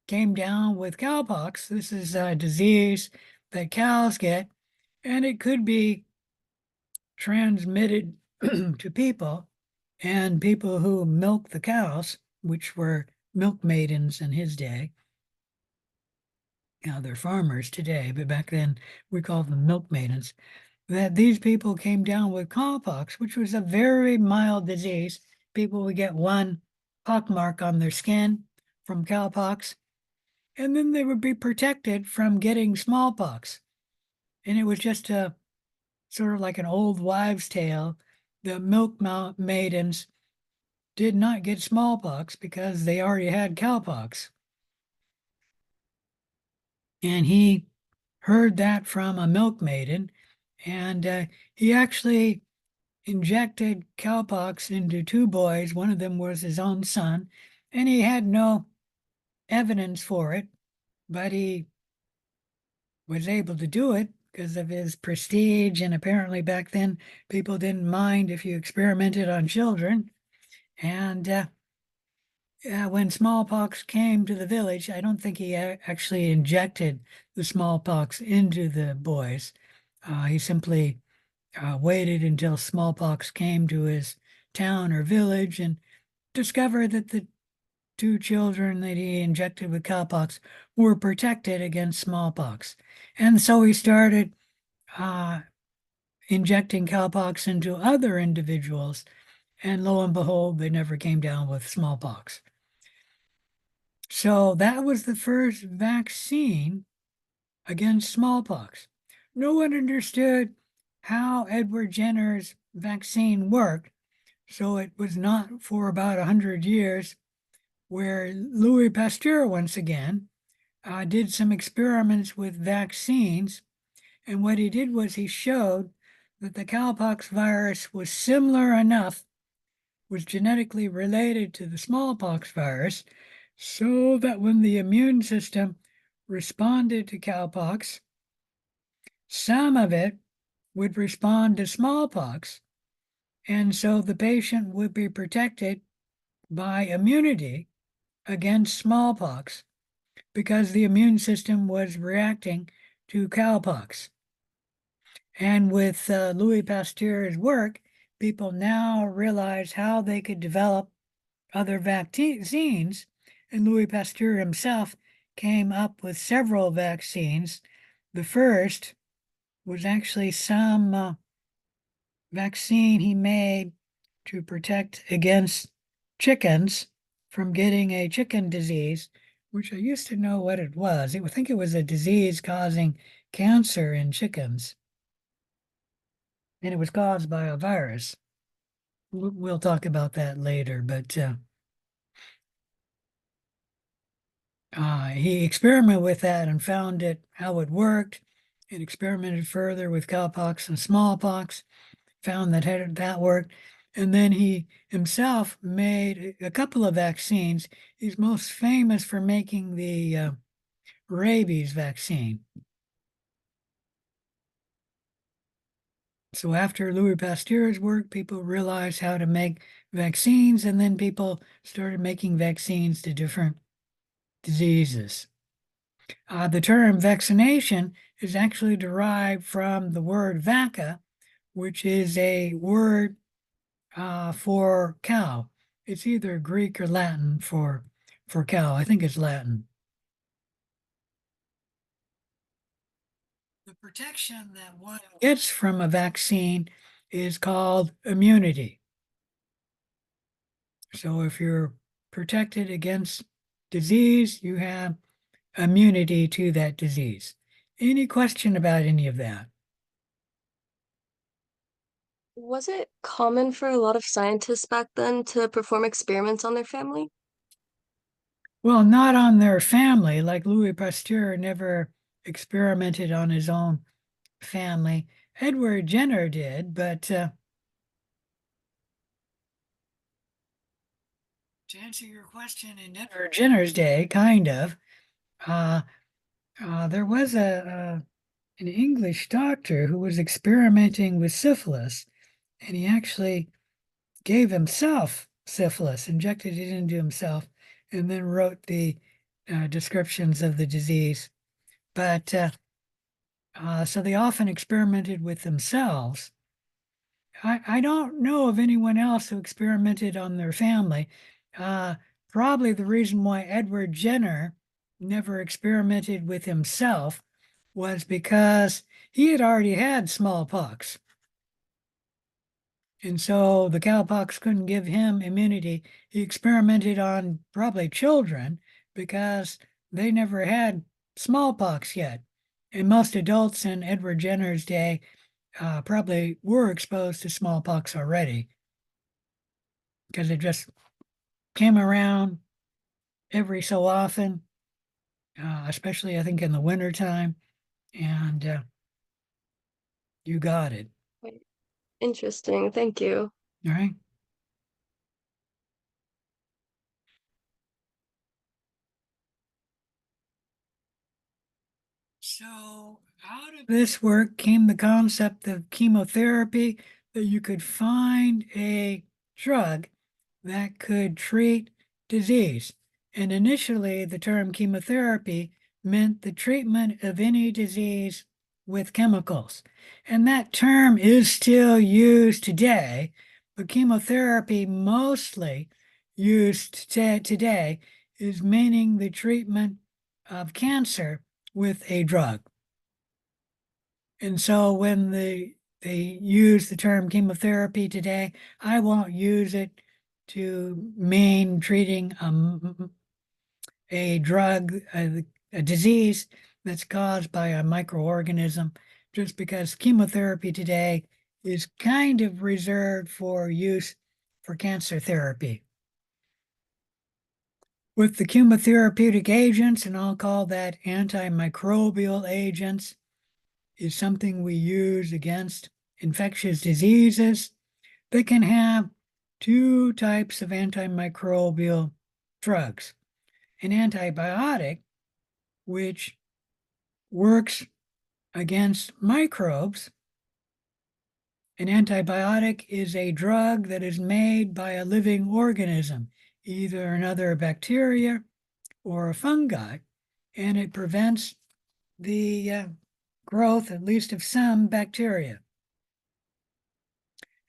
came down with cowpox. This is a disease that cows get, and it could be transmitted to people, and people who milk the cows, which were milk maidens in his day. Now they're farmers today, but back then we called them milk maidens. That these people came down with cowpox, which was a very mild disease. People would get one pockmark on their skin from cowpox, and then they would be protected from getting smallpox. And it was just a sort of like an old wives' tale. The milk maidens did not get smallpox because they already had cowpox. And he heard that from a milk maiden, and he actually injected cowpox into 2 boys. One of them was his own son, and he had no evidence for it, but he was able to do it because of his prestige. And apparently back then, people didn't mind if you experimented on children. And when smallpox came to the village, I don't think he actually injected the smallpox into the boys. He simply waited until smallpox came to his town or village and discovered that the 2 children that he injected with cowpox were protected against smallpox. And so he started injecting cowpox into other individuals, and lo and behold, they never came down with smallpox. So that was the first vaccine against smallpox. No one understood how Edward Jenner's vaccine worked, so it was not for about 100 years where Louis Pasteur once again did some experiments with vaccines. And what he did was he showed that the cowpox virus was similar enough, was genetically related to the smallpox virus, so that when the immune system responded to cowpox, some of it would respond to smallpox. And so the patient would be protected by immunity against smallpox because the immune system was reacting to cowpox. And with Louis Pasteur's work, people now realize how they could develop other vaccines. And Louis Pasteur himself came up with several vaccines. The first was actually some vaccine he made to protect against chickens from getting a chicken disease, which I used to know what it was. I think it was a disease causing cancer in chickens. And it was caused by a virus. We'll talk about that later, but he experimented with that and found it how it worked, and experimented further with cowpox and smallpox, found that that worked, and then he himself made a couple of vaccines. He's most famous for making the rabies vaccine. So after Louis Pasteur's work, people realized how to make vaccines, and then people started making vaccines to different diseases. The term vaccination is actually derived from the word vacca, which is a word for cow. It's either Greek or Latin for cow. I think it's Latin. The protection that one gets from a vaccine is called immunity. So if you're protected against disease, you have immunity to that disease. Any question about any of that? Was it common for a lot of scientists back then to perform experiments on their family? Well, not on their family. Like Louis Pasteur never experimented on his own family. Edward Jenner did, but to answer your question, in Edward Jenner's day, kind of, uh, there was an English doctor who was experimenting with syphilis, and he actually gave himself syphilis, injected it into himself, and then wrote the descriptions of the disease. But so they often experimented with themselves. I don't know of anyone else who experimented on their family. Uh, Probably the reason why Edward Jenner never experimented with himself was because he had already had smallpox. And so the cowpox couldn't give him immunity. He experimented on probably children because they never had smallpox yet. And most adults in Edward Jenner's day probably were exposed to smallpox already because it just came around every so often, especially I think in the wintertime, and you got it. Wait, interesting, thank you. All right. So out of this work came the concept of chemotherapy, that you could find a drug that could treat disease. And initially, the term chemotherapy meant the treatment of any disease with chemicals. And that term is still used today, but chemotherapy mostly used today is meaning the treatment of cancer with a drug. And so when they use the term chemotherapy today, I won't use it to mean treating a drug, a disease that's caused by a microorganism, just because chemotherapy today is kind of reserved for use for cancer therapy. With the chemotherapeutic agents, and I'll call that antimicrobial agents, is something we use against infectious diseases. They can have two types of antimicrobial drugs. An antibiotic, which works against microbes. An antibiotic is a drug that is made by a living organism, either another bacteria or a fungi, and it prevents the growth, at least of some bacteria.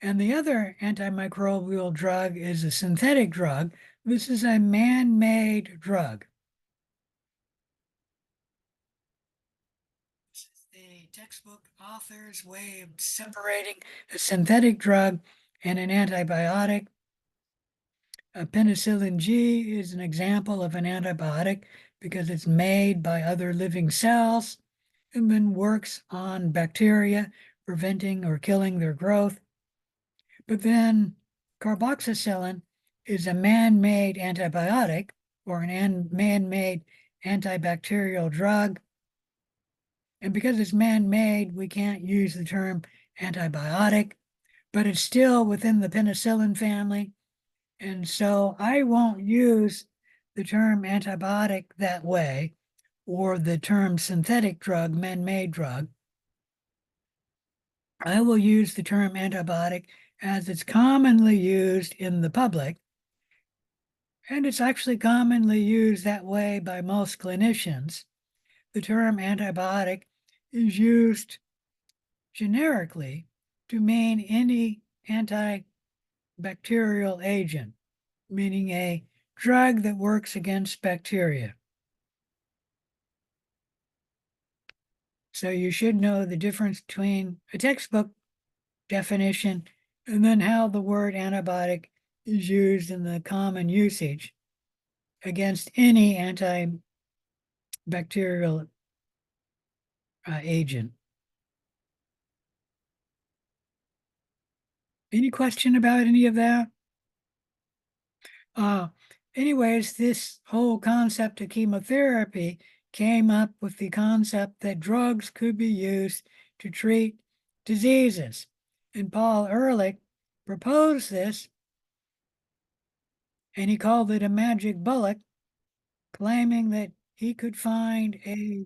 And the other antimicrobial drug is a synthetic drug. This is a man-made drug. the textbook author's way of separating a synthetic drug and an antibiotic. Penicillin G is an example of an antibiotic because it's made by other living cells and then works on bacteria, preventing or killing their growth. But then carboxycillin is a man-made antibiotic or an man-made antibacterial drug. And because it's man-made, we can't use the term antibiotic, but it's still within the penicillin family. And so I won't use the term antibiotic that way or the term synthetic drug, man-made drug. I will use the term antibiotic as it's commonly used in the public. And it's actually commonly used that way by most clinicians. The term antibiotic is used generically to mean any antibacterial agent, meaning a drug that works against bacteria. So you should know the difference between a textbook definition and then how the word antibiotic is used in the common usage against any antibacterial agent. Any question about any of that? Anyways, this whole concept of chemotherapy came up with the concept that drugs could be used to treat diseases. And Paul Ehrlich proposed this, and he called it a magic bullet, claiming that he could find a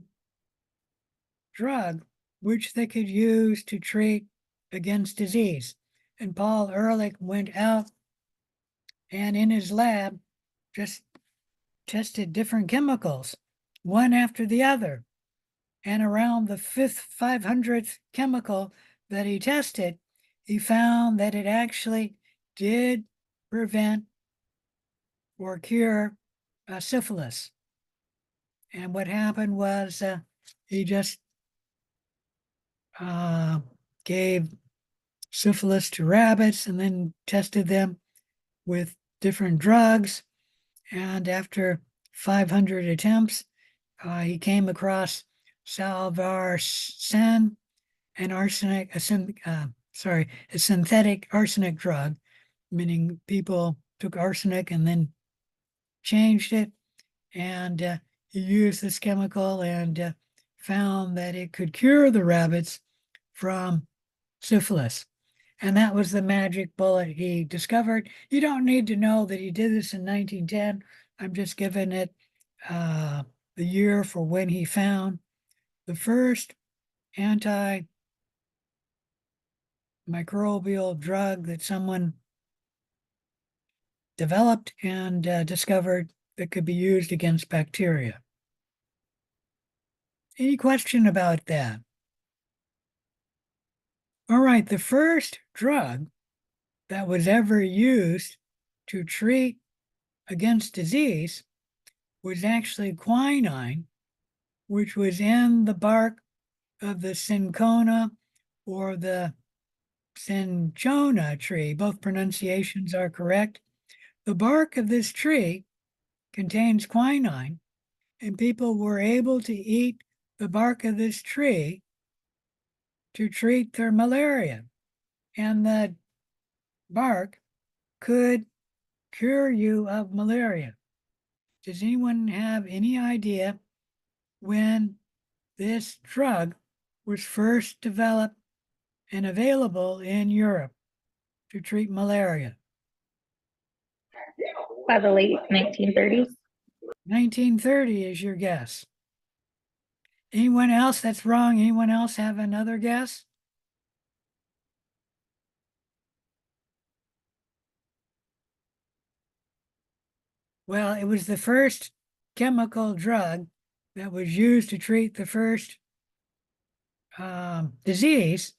drug which they could use to treat against disease. And Paul Ehrlich went out and in his lab just tested different chemicals, one after the other. And around the 500th chemical that he tested, he found that it actually did prevent or cure syphilis. And what happened was he just gave syphilis to rabbits and then tested them with different drugs. And after 500 attempts, he came across salvarsan, a synthetic arsenic drug, meaning people took arsenic and then changed it. And he used this chemical and found that it could cure the rabbits from syphilis. And that was the magic bullet he discovered. You don't need to know that he did this in 1910. I'm just giving it the year for when he found the first antimicrobial drug that someone developed and discovered that could be used against bacteria. Any question about that? All right, the first drug that was ever used to treat against disease was actually quinine, which was in the bark of the cinchona or the cinchona tree. Both pronunciations are correct. The bark of this tree contains quinine, and people were able to eat the bark of this tree to treat their malaria. And the bark could cure you of malaria. Does anyone have any idea when this drug was first developed and available in Europe to treat malaria? By the late 1930s. 1930 is your guess. Anyone else? That's wrong. Anyone else have another guess? Well, it was the first chemical drug that was used to treat the first disease.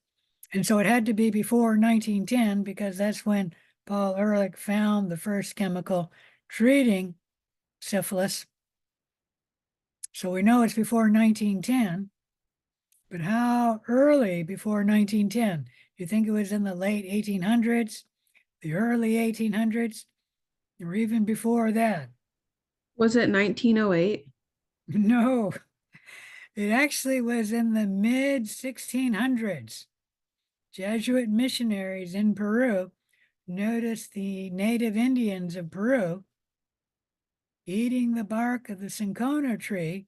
And so it had to be before 1910 because that's when Paul Ehrlich found the first chemical treating syphilis. So we know it's before 1910. But how early before 1910? Do you think it was in the late 1800s, the early 1800s, or even before that? Was it 1908? No, it actually was in the mid 1600s. Jesuit missionaries in Peru noticed the native Indians of Peru eating the bark of the cinchona tree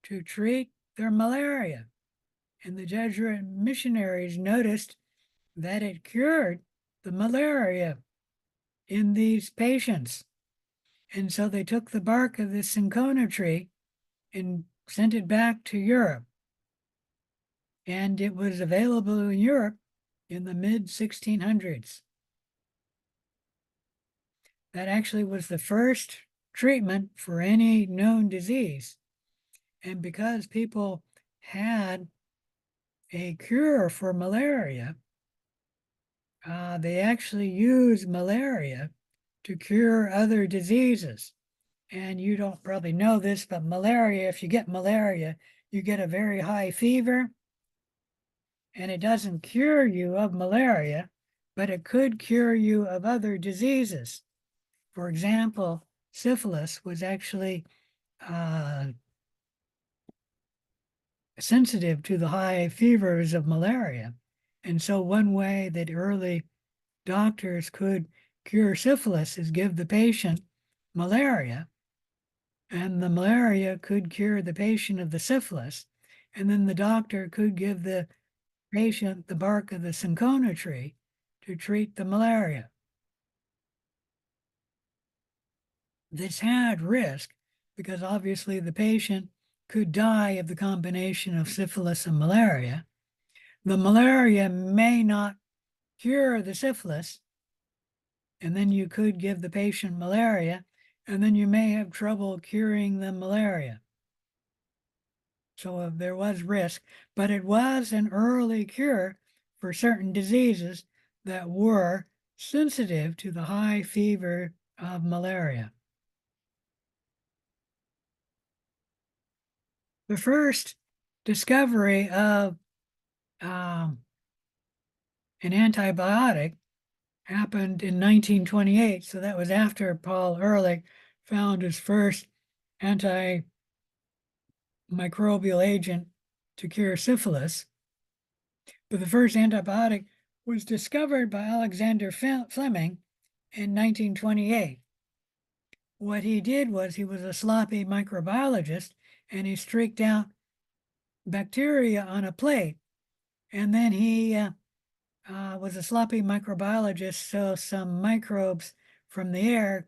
to treat their malaria. And the Jesuit missionaries noticed that it cured the malaria in these patients. And so they took the bark of the cinchona tree and sent it back to Europe. And it was available in Europe in the mid 1600s. That actually was the first treatment for any known disease. And because people had a cure for malaria, they actually used malaria to cure other diseases. And you don't probably know this, but malaria, if you get malaria, you get a very high fever, and it doesn't cure you of malaria, but it could cure you of other diseases. For example, syphilis was actually sensitive to the high fevers of malaria. And so one way that early doctors could cure syphilis is give the patient malaria, and the malaria could cure the patient of the syphilis. And then the doctor could give the patient the bark of the cinchona tree to treat the malaria. This had risk because obviously the patient could die of the combination of syphilis and malaria. The malaria may not cure the syphilis, and then you could give the patient malaria, and then you may have trouble curing the malaria. So there was risk, but it was an early cure for certain diseases that were sensitive to the high fever of malaria. The first discovery of an antibiotic happened in 1928. So that was after Paul Ehrlich found his first antimicrobial agent to cure syphilis. But the first antibiotic was discovered by Alexander Fleming in 1928. What he did was he was a sloppy microbiologist, and he streaked out bacteria on a plate. And then he was a sloppy microbiologist, so some microbes from the air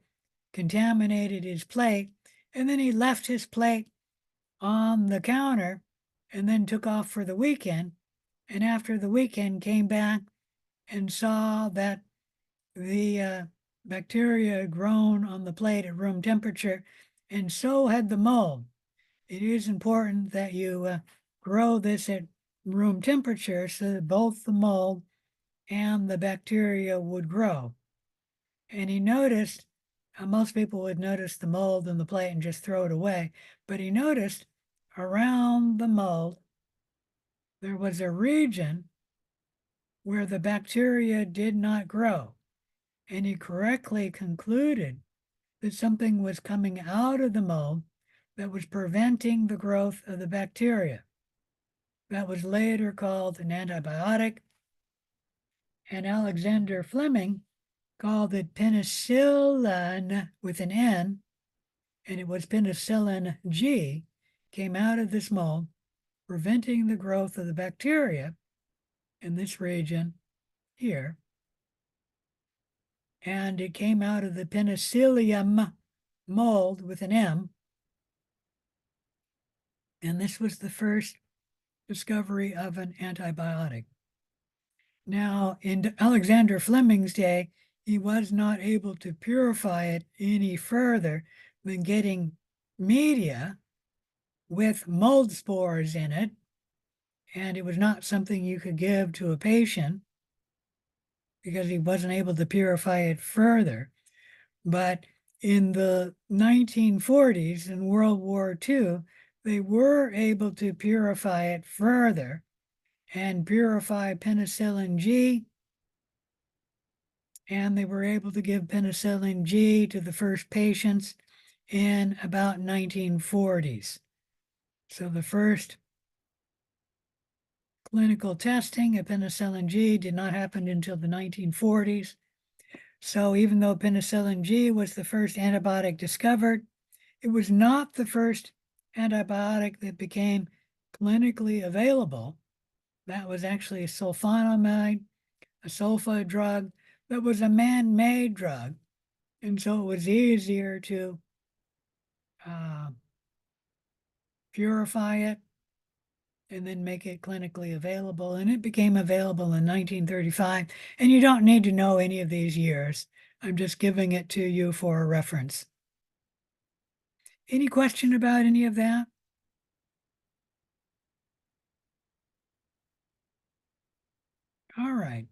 contaminated his plate, and then he left his plate on the counter and then took off for the weekend. And after the weekend came back and saw that the bacteria had grown on the plate at room temperature, and so had the mold. It is important that you grow this at room temperature so that both the mold and the bacteria would grow. And he noticed, most people would notice the mold in the plate and just throw it away, but he noticed around the mold, there was a region where the bacteria did not grow. And he correctly concluded that something was coming out of the mold that was preventing the growth of the bacteria. That was later called an antibiotic, and Alexander Fleming called it penicillin with an N, and it was penicillin G, came out of this mold, preventing the growth of the bacteria in this region here. And it came out of the penicillium mold with an M. And this was the first discovery of an antibiotic. Now, in Alexander Fleming's day, he was not able to purify it any further than getting media with mold spores in it. And it was not something you could give to a patient because he wasn't able to purify it further. But in the 1940s and World War II, they were able to purify it further. and purify penicillin G. And they were able to give penicillin G to the first patients in about 1940s. So the first clinical testing of penicillin G did not happen until the 1940s. So even though penicillin G was the first antibiotic discovered, it was not the first antibiotic that became clinically available. That was actually sulfonamide, a sulfa drug that was a man-made drug. And so it was easier to purify it and then make it clinically available. And it became available in 1935. And you don't need to know any of these years. I'm just giving it to you for a reference. Any question about any of that? All right.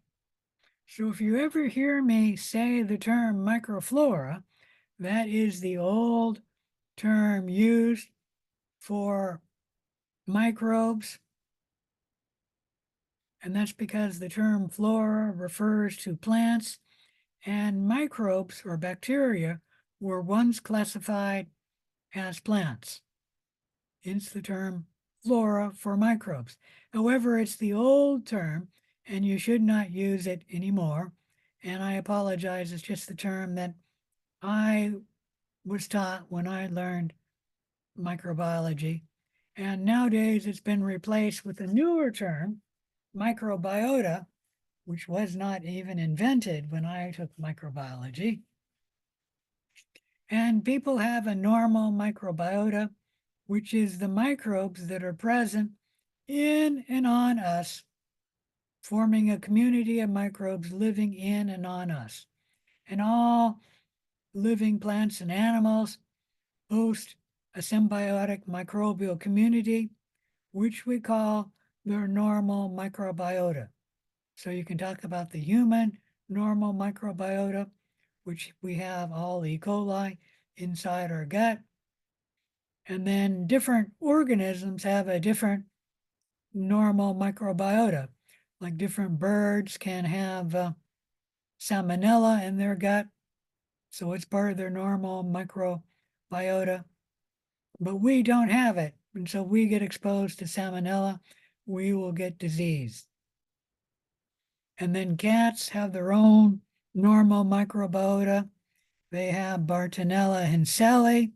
So if you ever hear me say the term microflora, that is the old term used for microbes. And that's because the term flora refers to plants, and microbes or bacteria were once classified as plants. Hence the term flora for microbes. However, it's the old term and you should not use it anymore. And I apologize, it's just the term that I was taught when I learned microbiology. And nowadays it's been replaced with a newer term, microbiota, which was not even invented when I took microbiology. And people have a normal microbiota, which is the microbes that are present in and on us, forming a community of microbes living in and on us. And all living plants and animals host a symbiotic microbial community, which we call their normal microbiota. So you can talk about the human normal microbiota, which we have all E. coli inside our gut. And then different organisms have a different normal microbiota. Like different birds can have salmonella in their gut. So it's part of their normal microbiota. But we don't have it. And so we get exposed to salmonella, we will get disease. And then cats have their own normal microbiota. They have Bartonella henselae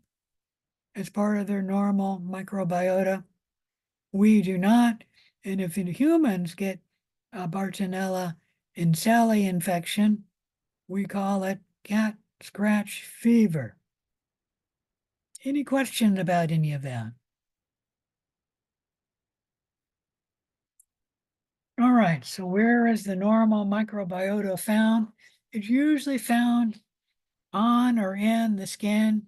as part of their normal microbiota. We do not. And if humans get a Bartonella henselae infection, we call it cat scratch fever. Any question about any of that? All right, so where is the normal microbiota found? It's usually found on or in the skin,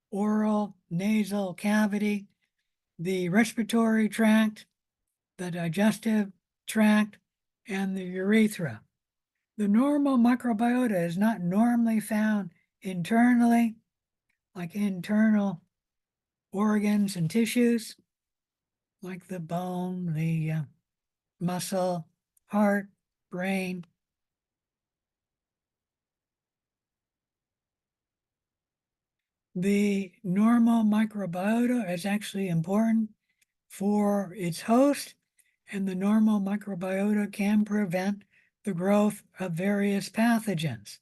oral, nasal cavity, the respiratory tract, the digestive tract, and the urethra. The normal microbiota is not normally found internally, like internal organs and tissues, like the bone, the muscle, heart, brain. The normal microbiota is actually important for its host, and the normal microbiota can prevent the growth of various pathogens.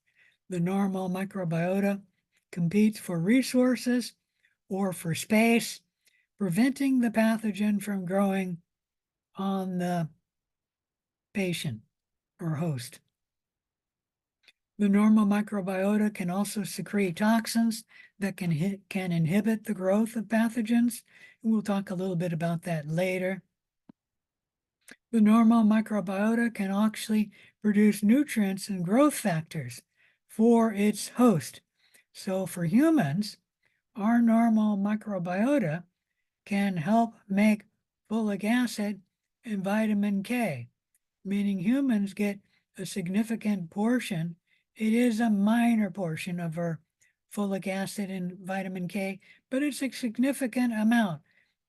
The normal microbiota competes for resources or for space, preventing the pathogen from growing on the patient or host. The normal microbiota can also secrete toxins that can inhibit the growth of pathogens. We'll talk a little bit about that later. The normal microbiota can actually produce nutrients and growth factors for its host. So for humans, our normal microbiota can help make folic acid and vitamin K, meaning humans get a significant portion. It is a minor portion of our folic acid and vitamin K, but it's a significant amount.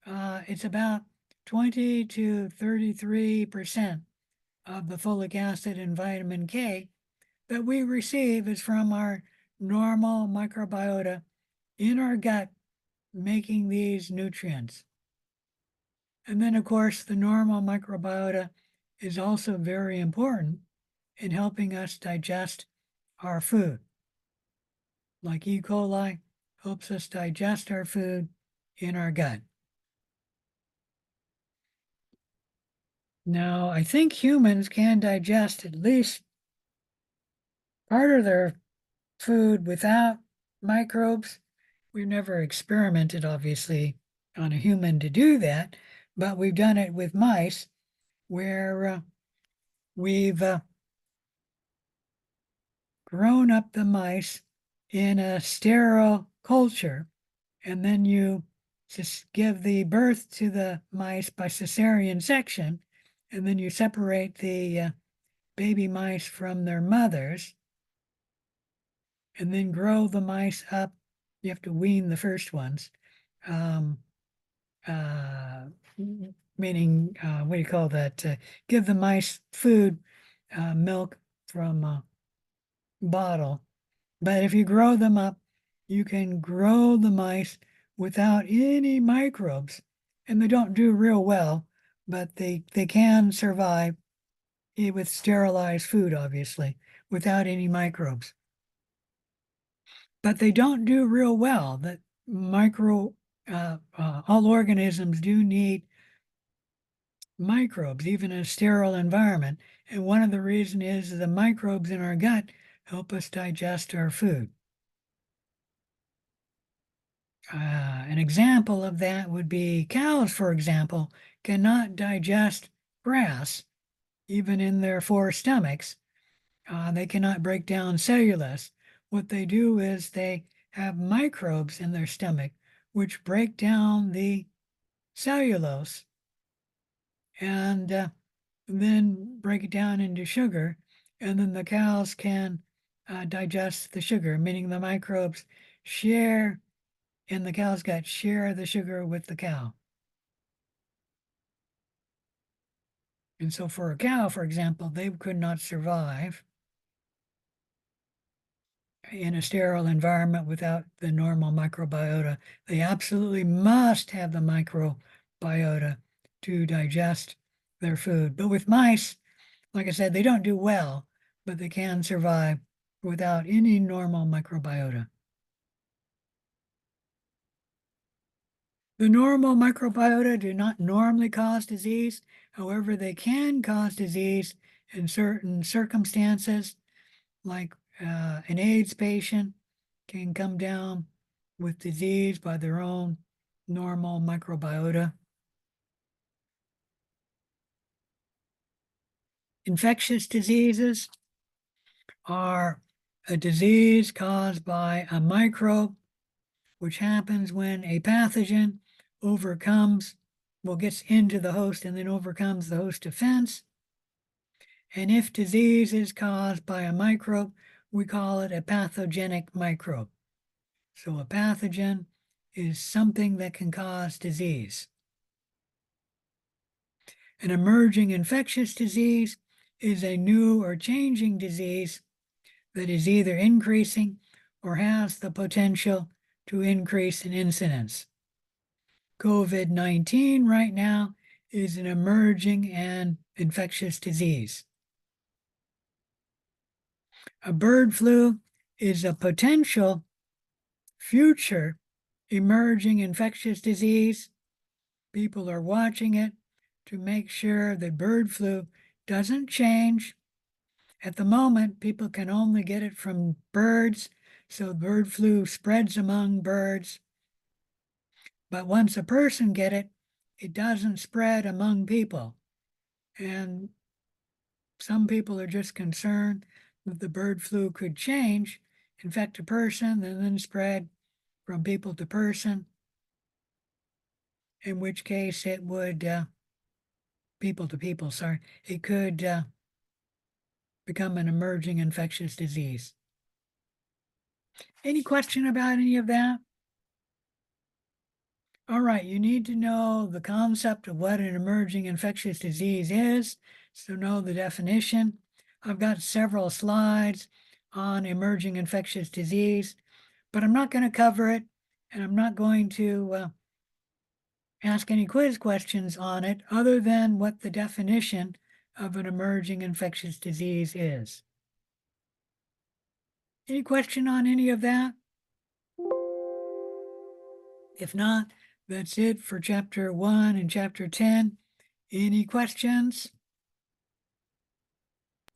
It's about 20 to 33% of the folic acid and vitamin K that we receive is from our normal microbiota in our gut making these nutrients. And then, of course, the normal microbiota is also very important in helping us digest our food. Like E. coli helps us digest our food in our gut. Now, I think humans can digest at least part of their food without microbes. We've never experimented, obviously, on a human to do that, but we've done it with mice where we've grown up the mice in a sterile culture, and then you just give the birth to the mice by cesarean section, and then you separate the baby mice from their mothers, and then grow the mice up. You have to wean the first ones, meaning, what do you call that? Give the mice food, milk from a bottle. But if you grow them up, you can grow the mice without any microbes, and they don't do real well, but they can survive with sterilized food, obviously, without any microbes. But they don't do real well. That all organisms do need microbes, even in a sterile environment. And one of the reasons is the microbes in our gut help us digest our food. An example of that would be cows, for example, cannot digest grass, even in their 4 stomachs. They cannot break down cellulose. What they do is they have microbes in their stomach, which break down the cellulose and then break it down into sugar. And then the cows can digest the sugar, meaning the microbes share in the cow's gut, share the sugar with the cow. And so for a cow, for example, they could not survive in a sterile environment without the normal microbiota. They absolutely must have the microbiota to digest their food. But with mice, like I said, they don't do well, but they can survive without any normal microbiota. The normal microbiota do not normally cause disease. However, they can cause disease in certain circumstances, like an AIDS patient can come down with disease by their own normal microbiota. Infectious diseases are a disease caused by a microbe, which happens when a pathogen gets into the host and then overcomes the host defense. And if disease is caused by a microbe, we call it a pathogenic microbe. So a pathogen is something that can cause disease. An emerging infectious disease is a new or changing disease that is either increasing or has the potential to increase in incidence. COVID-19 right now is an emerging and infectious disease. A bird flu is a potential future emerging infectious disease. People are watching it to make sure that bird flu doesn't change. At the moment, people can only get it from birds, so bird flu spreads among birds. But once a person gets it, it doesn't spread among people. And some people are just concerned that the bird flu could change, infect a person, and then spread from people to person, in which case it would, people to people, sorry, it could become an emerging infectious disease. Any question about any of that? All right, you need to know the concept of what an emerging infectious disease is, so know the definition. I've got several slides on emerging infectious disease, but I'm not going to cover it, and I'm not going to ask any quiz questions on it other than what the definition of an emerging infectious disease is. Any question on any of that? If not, that's it for chapter 1 and chapter 10. Any questions?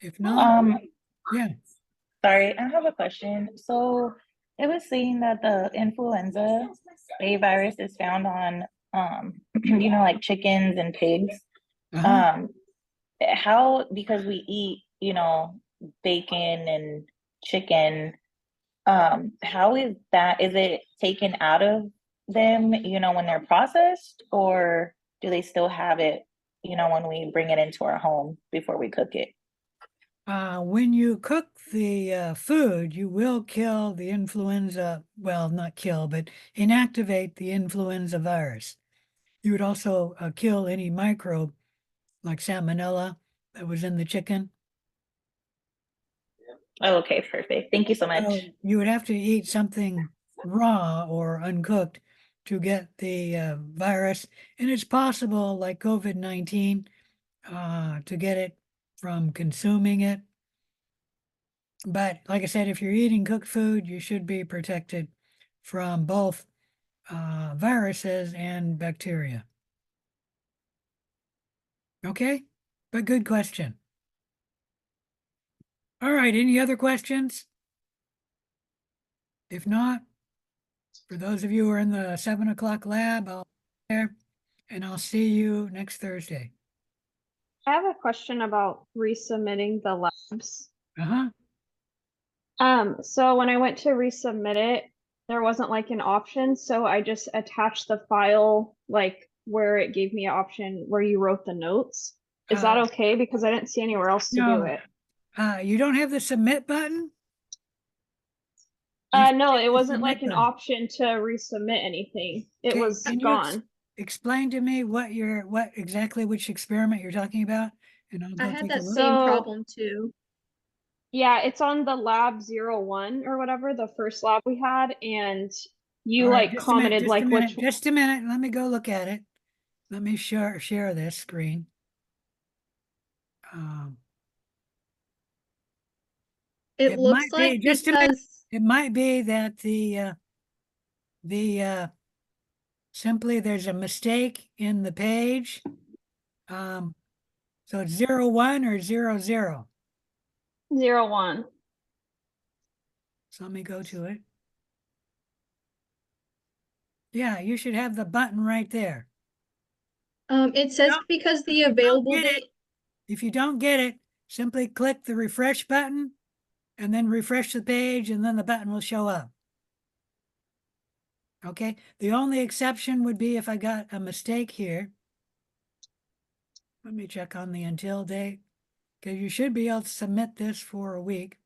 If not, yeah. Sorry, I have a question. So it was saying that the influenza A virus is found on, like chickens and pigs. Uh-huh. How, because we eat, bacon and chicken, how is that, is it taken out of them, when they're processed, or do they still have it, when we bring it into our home before we cook it? When you cook the food, you will kill the influenza, well, not kill, but inactivate the influenza virus. You would also kill any microbe like salmonella that was in the chicken. Oh, okay, perfect. Thank you so much. So you would have to eat something raw or uncooked to get the virus. And it's possible, like COVID-19, to get it from consuming it. But like I said, if you're eating cooked food, you should be protected from both viruses and bacteria. Okay, but good question. All right, any other questions? If not, for those of you who are in the 7 o'clock lab, I'll be there and I'll see you next Thursday. I have a question about resubmitting the labs. Uh-huh. So when I went to resubmit it, there wasn't like an option, so I just attached the file like where it gave me an option where you wrote the notes. Is that okay? Because I didn't see anywhere else to do No. it. You don't have the submit button? No, it the wasn't like submit an button. option to resubmit anything. It Okay, was can you gone. explain to me what exactly which experiment you're talking about? And I'll I go had take a that look. same So- problem too. Yeah, it's on the lab 01 or whatever, the first lab we had, and you All right, like just a minute, commented just like a minute, which just a minute. Let me go look at it. Let me share this screen. It It looks might be like just a minute. because It might be that simply there's a mistake in the page. So it's 01 or 00. 01. So let me go to it. Yeah, you should have the button right there. it says No, because the you don't available get it. date. If you don't get it, simply click the refresh button and then refresh the page and then the button will show up. Okay, the only exception would be if I got a mistake here. Let me check on the until date, because you should be able to submit this for a week.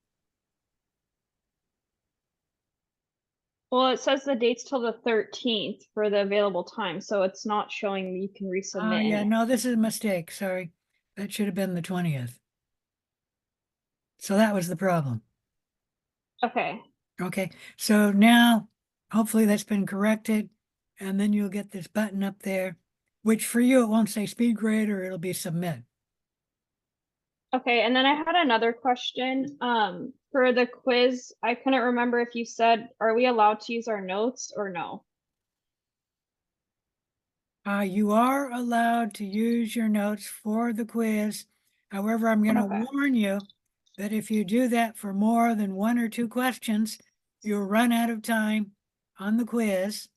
Well, it says the date's till the 13th for the available time, so it's not showing you can resubmit Yeah, any. no, this is a mistake. Sorry. That should have been the 20th. So that was the problem. Okay. Okay, so now hopefully that's been corrected, and then you'll get this button up there, which for you, it won't say speed grade or it'll be submit. Okay, and then I had another question. For the quiz, I couldn't remember if you said, are we allowed to use our notes or no? You are allowed to use your notes for the quiz. However, I'm going to Okay. warn you that if you do that for more than 1 or 2 questions, you'll run out of time on the quiz.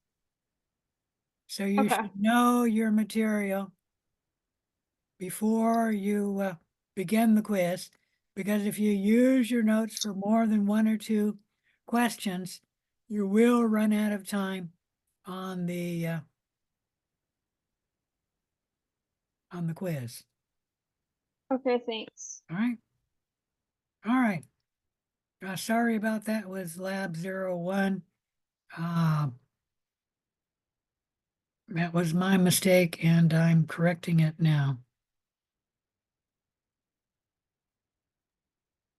So you Okay. should know your material before you begin the quiz, because if you use your notes for more than 1 or 2 questions, you will run out of time on the quiz. Okay, thanks. All right. All right. Sorry about that with lab 01. That was my mistake and I'm correcting it now.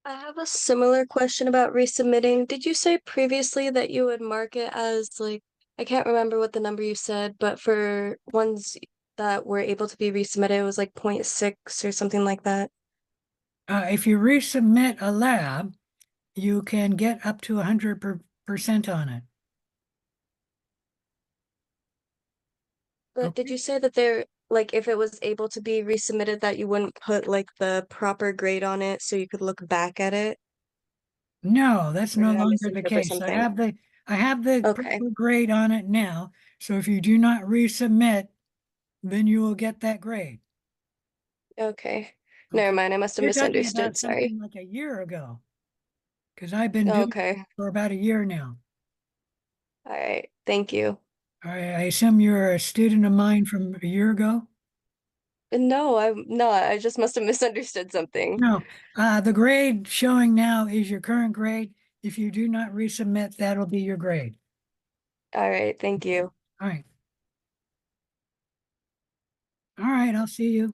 I have a similar question about resubmitting. Did you say previously that you would mark it as like, I can't remember what the number you said, but for ones that were able to be resubmitted, it was like 0.6 or something like that. If you resubmit a lab, you can get up to 100% on it. But did Okay. you say that there, like, if it was able to be resubmitted, that you wouldn't put like the proper grade on it so you could look back at it? No, that's Or no did I longer the misinterpret case. something? I have the Okay, proper grade on it now. So if you do not resubmit, then you will get that grade. okay. Never Okay. mind, I must have You're talking misunderstood, about sorry. something like a year ago, because I've been doing it Okay, for about a year now. all right, thank you. I assume you're a student of mine from a year ago? No, I'm not. I just must have misunderstood something. No, the grade showing now is your current grade. If you do not resubmit, that'll be your grade. All right, thank you. All right. All right, I'll see you.